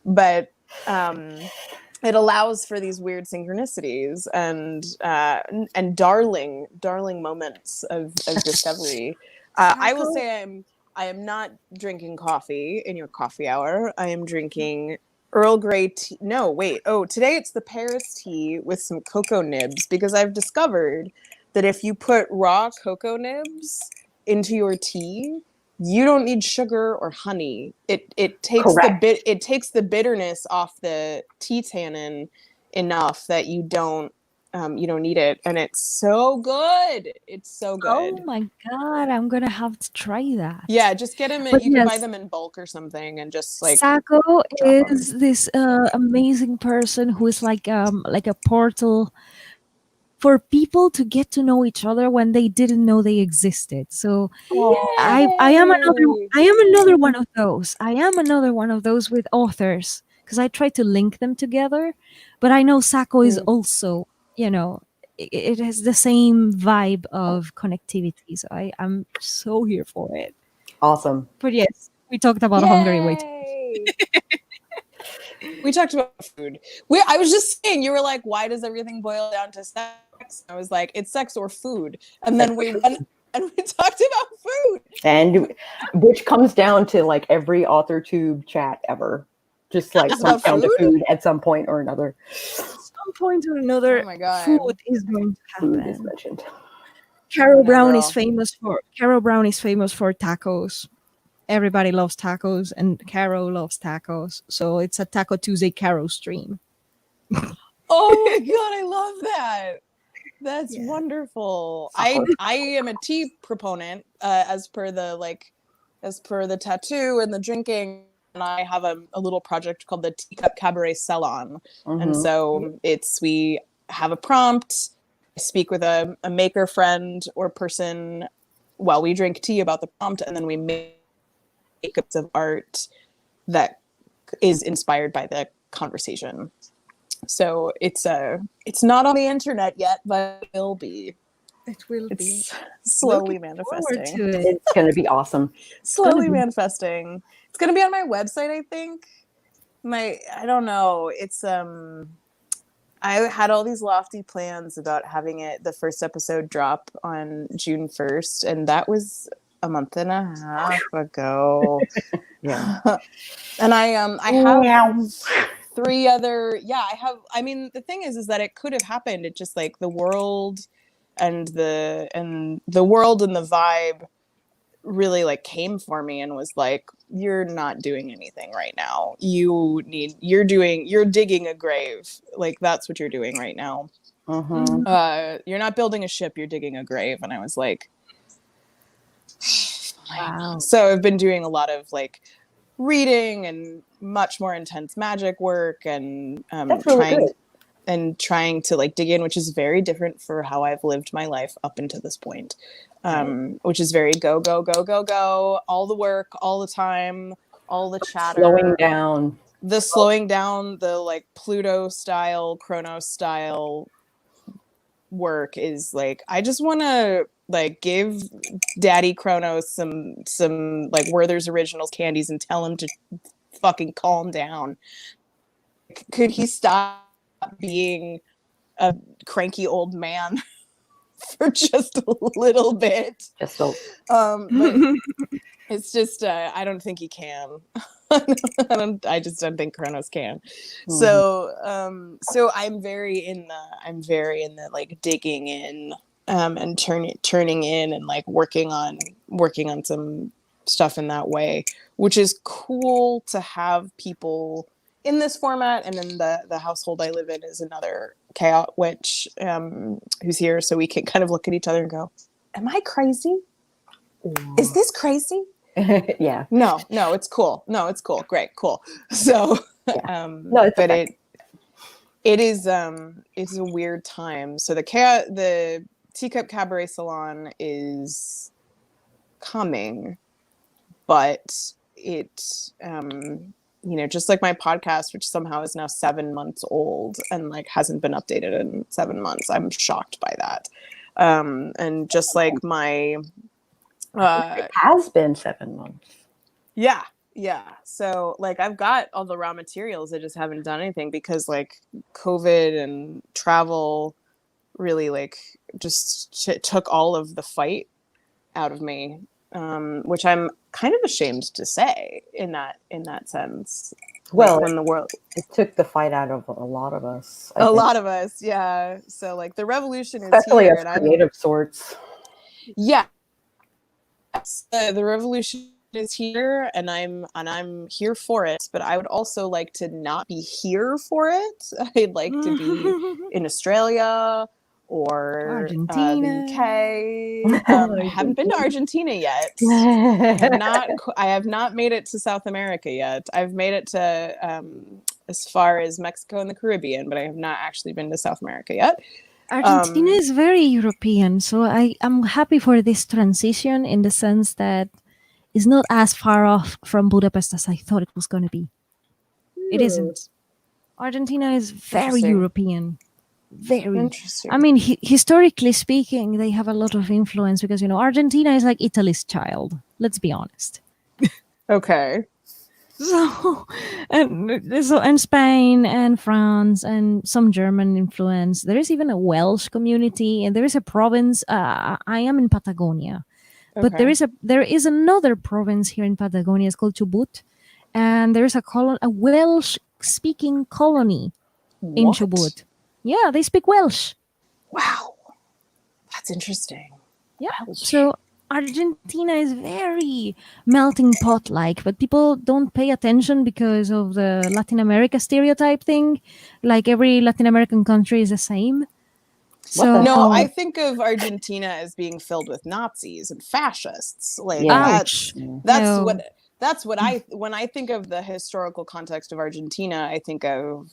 C: But it allows for these weird synchronicities and darling moments of discovery. I will
B: Sako.
C: say I am not drinking coffee in your coffee hour. I am drinking Earl Grey tea. No, wait. Oh, today it's the Paris tea with some cocoa nibs, because I've discovered that if you put raw cocoa nibs into your tea, you don't need sugar or honey. It takes
A: Correct.
C: the bitterness off the tea tannin enough that you don't need it, and it's so good. It's so good.
B: Oh my god, I'm gonna have to try that.
C: Yeah, just get them.
B: But
C: You can buy
B: yes,
C: them in bulk or something, and just like
B: Sako
C: drop them.
B: is this amazing person who is like a portal for people to get to know each other when they didn't know they existed. So I am another one of those. I am another one of those with authors because I try to link them together. But I know Sako is also, it has the same vibe of connectivity. So I'm so here for it.
A: Awesome.
B: But yes, we talked about Hungary way too.
C: Yay! We talked about food. I was just saying, you were like, why does everything boil down to sex? I was like, it's sex or food. And then we went and we talked about food.
A: And which comes down to like every author tube chat ever. Just like comes down to food at some point or another.
B: Some point or another,
C: Oh my God.
B: food is going to happen.
A: Food is mentioned.
B: Carol Brown is famous for tacos. Everybody loves tacos, and Caro loves tacos. So it's a Taco Tuesday Caro stream.
C: Oh my God, I love that. That's wonderful. I am a tea proponent, as per the tattoo and the drinking. And I have a little project called the Teacup Cabaret Salon. And so we have a prompt. I speak with a maker friend or person while we drink tea about the prompt, and then we make bits of art that is inspired by the conversation. So it's not on the internet yet, but it will be.
B: It will be
C: slowly manifesting.
A: It's going to be awesome.
C: Slowly manifesting. It's going to be on my website, I think. I don't know. It's I had all these lofty plans about having the first episode drop on June 1st, and that was a month and a half ago.
A: Yeah.
C: And I have 3 other, I mean, the thing is that it could have happened. It just like the world and the world and the vibe really like came for me and was like, you're not doing anything right now. You're digging a grave. Like that's what you're doing right now. You're not building a ship, you're digging a grave. And I was like, wow. So I've been doing a lot of like reading and much more intense magic work and trying to like dig in, which is very different for how I've lived my life up until this point. Which is very go, go, go, go, go, all the work, all the time, all the chatter. Slowing down, the like Pluto style, Chronos style work is like, I just want to like give Daddy Chronos some like Werther's Originals candies and tell him to fucking calm down. Could he stop being a cranky old man for just a little bit? But it's just I don't think he can. I just don't think Kronos can. So I'm very in the like digging in and turning in and like working on some stuff in that way, which is cool to have people in this format. And then the household I live in is another chaos witch who's here, so we can kind of look at each other and go, am I crazy? Is this crazy?
A: Yeah.
C: No, it's cool. Great, cool. So it is it's a weird time. So the Teacup Cabaret Salon is coming, but it just like my podcast, which somehow is now 7 months old and like hasn't been updated in 7 months. I'm shocked by that. And just like my
A: it has been 7 months.
C: Yeah. So like I've got all the raw materials. I just haven't done anything because like COVID and travel really like just took all of the fight out of me, which I'm kind of ashamed to say in that sense.
A: Well,
C: like when the world,
A: it took the fight out of a lot of us.
C: A lot of us, yeah. So like the revolution is
A: especially
C: here,
A: of creative sorts.
C: Yeah. The revolution is here, and I'm here for it. But I would also like to not be here for it. I'd like to be in Australia or the
B: Argentina.
C: UK. I haven't been to Argentina yet. I have not made it to South America yet. I've made it to as far as Mexico and the Caribbean, but I have not actually been to South America yet.
B: Argentina is very European, so I'm happy for this transition in the sense that it's not as far off from Budapest as I thought it was going to be. It isn't. Argentina is very European. Very
C: interesting.
B: I mean, historically speaking, they have a lot of influence because, you know, Argentina is like Italy's child. Let's be honest.
C: Okay.
B: And Spain and France and some German influence. There is even a Welsh community, and there is a province. I am in Patagonia, but there is another province here in Patagonia. It's called Chubut, and there is a Welsh-speaking colony in Chubut. Yeah, they speak Welsh.
C: Wow, that's interesting.
B: Yeah, so Argentina is very melting pot-like, but people don't pay attention because of the Latin America stereotype thing. Like every Latin American country is the same. So
C: no, I think of Argentina as being filled with Nazis and fascists. Like that's what I when I think of the historical context of Argentina, I think of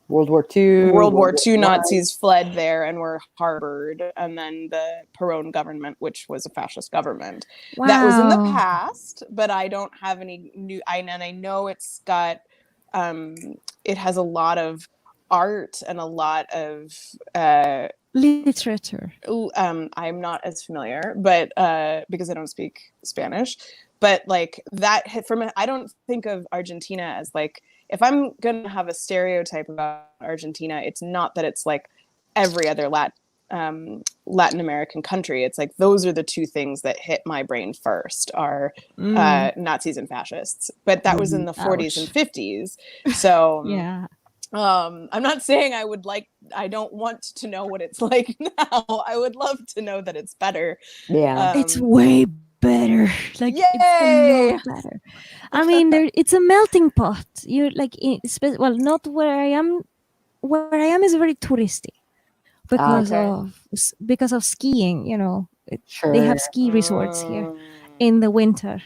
A: World War II.
C: World War II Nazis fled there and were harbored, and then the Perón government, which was a fascist government.
B: Wow.
C: That was in the past, but I don't have any new. And I know it's got, it has a lot of art and a lot of
B: literature.
C: I'm not as familiar, but because I don't speak Spanish, but like that I don't think of Argentina as like, if I'm going to have a stereotype about Argentina, it's not that it's like every other Latin American country. It's like those are the two things that hit my brain first are Nazis and fascists. But that was in the 40s and 50s. So
B: yeah.
C: I'm not saying I don't want to know what it's like now. I would love to know that it's better.
A: Yeah.
B: It's way better. Like,
C: yay!
B: It's a lot better. I mean, it's a melting pot. You like, well, not where I am. Where I am is very touristy because of skiing. You know, they have ski resorts here in the winter.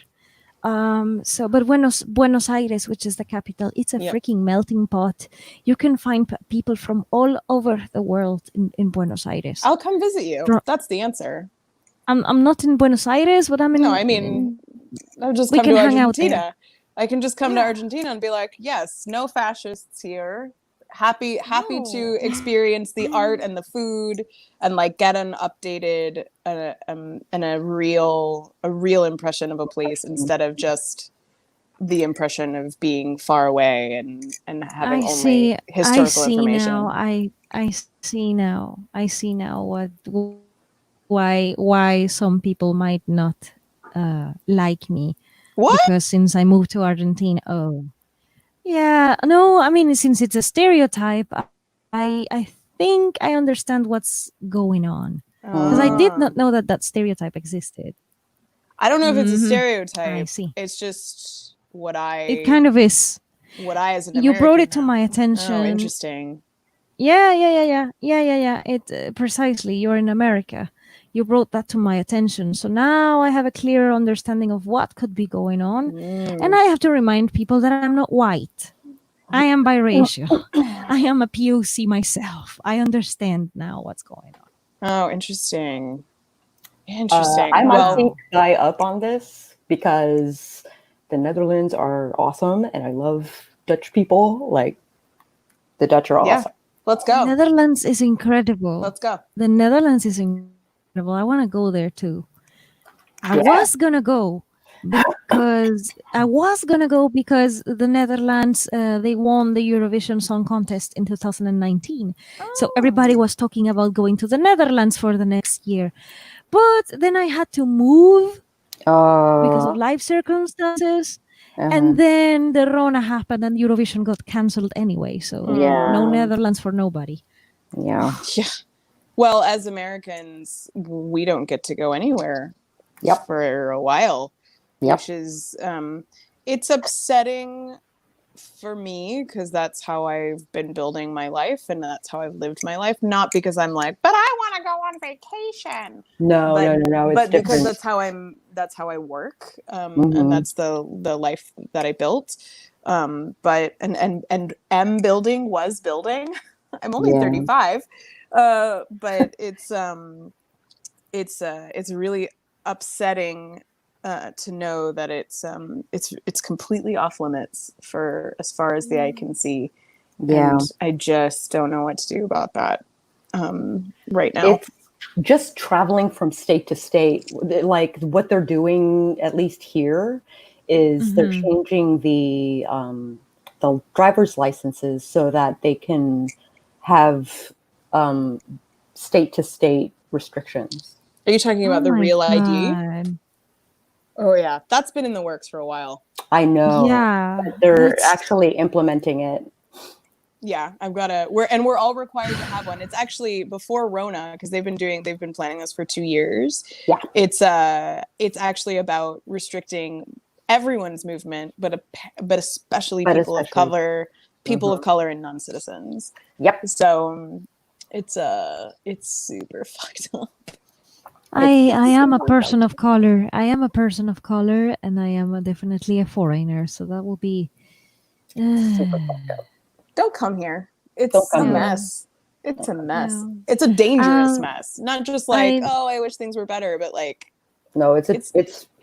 B: But Buenos Aires, which is the capital, it's a freaking melting pot. You can find people from all over the world in Buenos Aires.
C: I'll come visit you. That's the answer.
B: I'm not in Buenos Aires, but I'm in.
C: No, I mean, I'll just come to Argentina. I can just come to Argentina and be like, yes, no fascists here. Happy to experience the art and the food and like get an updated and a real impression of a place instead of just the impression of being far away and having only historical information.
B: I see now why some people might not like me.
C: What?
B: Because since I moved to Argentina, I mean, since it's a stereotype, I think I understand what's going on. Because I did not know that stereotype existed.
C: I don't know if it's a stereotype.
B: I see.
C: It's just
B: it kind of is.
C: What I as an
B: you
C: American
B: brought it to my attention.
C: Oh, interesting.
B: Yeah. It precisely. You're in America. You brought that to my attention. So now I have a clearer understanding of what could be going on. And I have to remind people that I'm not white. I am biracial. I am a POC myself. I understand now what's going on.
C: Oh, interesting.
A: I might think Guy up on this because the Netherlands are awesome and I love Dutch people. Like, the Dutch are awesome.
C: Let's go.
B: The Netherlands is incredible.
C: Let's go.
B: The Netherlands is incredible. I want to go there too. I was gonna go because the Netherlands they won the Eurovision Song Contest in 2019. So everybody was talking about going to the Netherlands for the next year. But then I had to move because of life circumstances. And then the Rona happened and Eurovision got cancelled anyway. So no Netherlands for nobody.
A: Yeah.
C: Well, as Americans, we don't get to go anywhere.
A: Yep.
C: for a while,
A: Yep.
C: which is it's upsetting for me because that's how I've been building my life and that's how I've lived my life. Not because I'm like, but I want to go on vacation.
A: No,
C: but,
A: no, no, no. It's
C: but because
A: different.
C: that's how I work,
A: Mhm.
C: and that's the life that I built. But and was building. I'm only 35, but it's really upsetting to know that it's completely off limits for as far as the eye can see.
A: Yeah.
C: And I just don't know what to do about that right now.
A: It's just traveling from state to state. Like what they're doing, at least here, is they're changing the driver's licenses so that they can have state to state restrictions.
C: Are you talking about
B: Oh
C: the
B: my
C: real ID?
B: God.
C: Oh yeah, that's been in the works for a while.
A: I know.
B: Yeah,
A: But they're
B: that's
A: actually implementing it.
C: Yeah, we're all required to have one. It's actually before Rona because they've been planning this for 2 years.
A: Yeah.
C: It's actually about restricting everyone's movement, but especially people of color, of color and non-citizens.
A: Yep.
C: So it's super fucked up.
B: I am a person of color. I am a person of color, and I am definitely a foreigner. So that will be.
A: Super fucked up.
C: Don't come here. It's
A: Don't come
C: a
A: here.
C: mess. It's a mess.
B: Yeah.
C: It's a dangerous mess. Not just like,
B: I-
C: oh, I wish things were better, but like,
A: No, it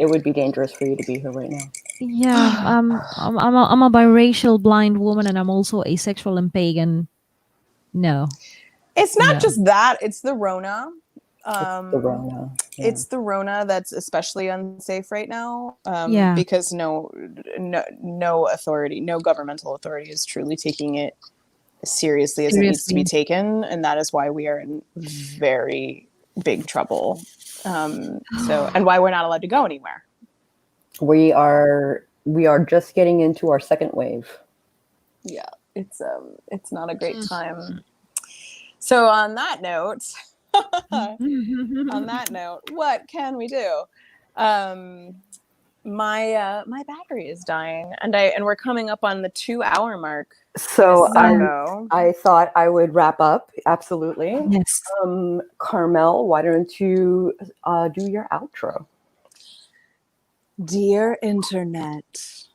A: would be dangerous for you to be here right now.
B: Yeah, I'm a biracial blind woman, and I'm also asexual and pagan. No,
C: it's not
B: No.
C: just that. It's the Rona.
A: It's the Rona. Yeah.
C: It's the Rona that's especially unsafe right now.
B: Yeah.
C: Because no authority, no governmental authority is truly taking it seriously as it needs to be taken, and that is why we are in very big trouble. And why we're not allowed to go anywhere.
A: We are just getting into our second wave.
C: Yeah, it's not a great time. So on that note, what can we do? My battery is dying, and we're coming up on the 2-hour mark.
A: So
C: Sako.
A: I thought I would wrap up. Absolutely.
B: Yes.
A: Carmel, why don't you do your outro?
C: Dear Internet,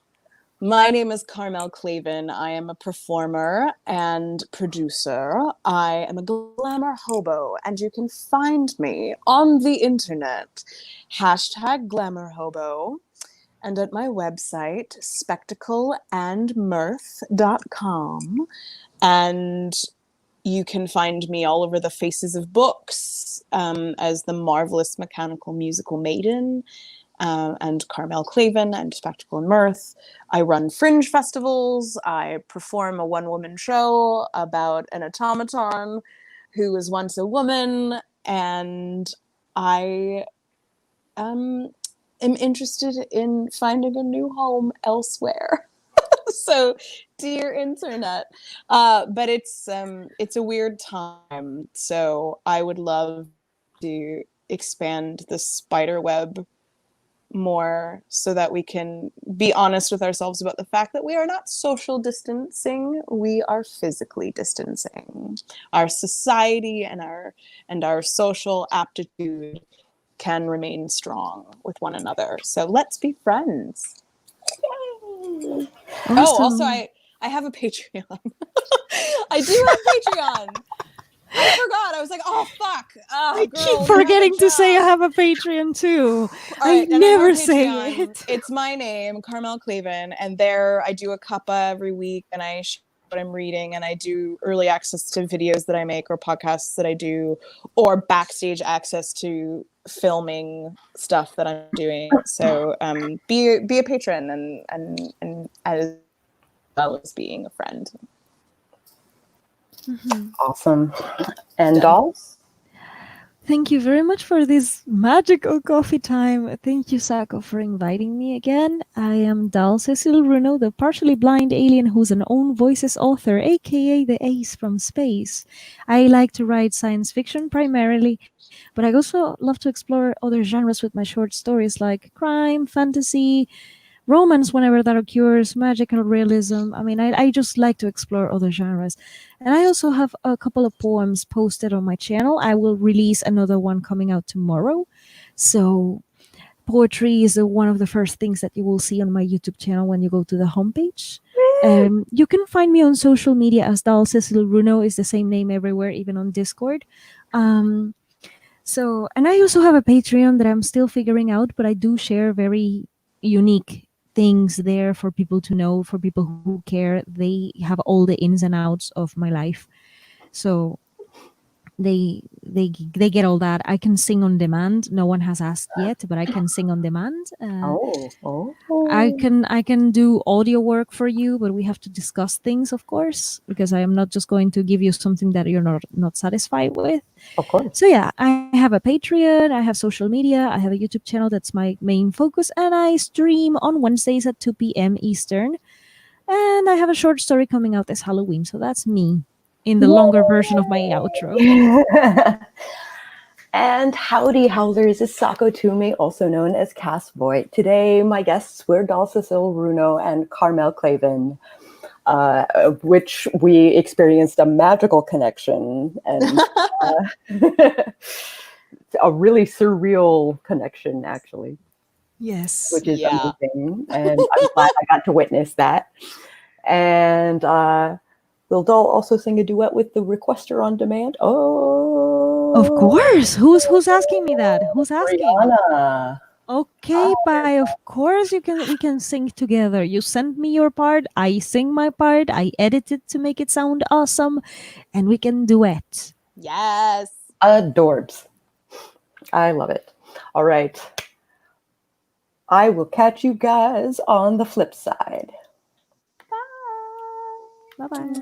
C: my name is Carmel Clavin. I am a performer and producer. I am a glamour hobo, and you can find me on the internet, #glamourhobo, and at my website, spectacleandmirth.com. And you can find me all over the faces of books as the marvelous mechanical musical maiden, and Carmel Clavin and Spectacle and Mirth. I run fringe festivals. I perform a one-woman show about an automaton who was once a woman, and I am interested in finding a new home elsewhere. So, dear Internet, but it's a weird time. So I would love to expand the spider web more so that we can be honest with ourselves about the fact that we are not social distancing, we are physically distancing. Our society and our social aptitude can remain strong with one another. So let's be friends. Yay!
B: Awesome.
C: Oh, also I have a Patreon. I do have Patreon. I forgot. I was like, oh, fuck. Oh,
B: I keep forgetting to say I have a Patreon too.
C: Right,
B: I never say it.
C: It's my name, Carmel Clavin, and there I do a cuppa every week, and I share what I'm reading, and I do early access to videos that I make or podcasts that I do, or backstage access to filming stuff that I'm doing. So be a patron and as well as being a friend.
A: Awesome. And dolls?
B: Thank you very much for this magical coffee time. Thank you, Sako, for inviting me again. I am Dal Cecil Runo, the partially blind alien who's an own voices author, aka the ace from space. I like to write science fiction primarily, But I also love to explore other genres with my short stories, like crime, fantasy, romance whenever that occurs, magical realism. I mean, I just like to explore other genres. And I also have a couple of poems posted on my channel. I will release another one coming out tomorrow. So poetry is one of the first things that you will see on my YouTube channel when you go to the homepage. You can find me on social media as Dal Cecil Runo is the same name everywhere, even on Discord. Um, and I also have a Patreon that I'm still figuring out, but I do share very unique things there for people to know, for people who care. They have all the ins and outs of my life. So they get all that. I can sing on demand. No one has asked yet, but I can sing on demand. I can do audio work for you, but we have to discuss things, of course, because I am not just going to give you something that you're not satisfied with.
A: Of course.
B: So yeah, I have a Patreon, I have social media, I have a YouTube channel that's my main focus, and I stream on Wednesdays at 2 p.m. Eastern. And I have a short story coming out this Halloween, so that's me in the longer version of my outro.
A: And howdy, howlers, is Sako Tumi, also known as Cass Voigt. Today, my guests were Cecil Runo and Carmel Clavin, which we experienced a magical connection and a really surreal connection, actually.
B: Yes.
A: Which is amazing. And I'm glad I got to witness that. And will Doll also sing a duet with the requester on demand? Oh,
B: of course. Who's asking me that? Who's asking?
A: Brianna.
B: Okay, bye. Of course we can sing together. You send me your part, I sing my part, I edit it to make it sound awesome, and we can duet.
C: Yes.
A: Adorbs. I love it. All right. I will catch you guys on the flip side.
B: Bye bye.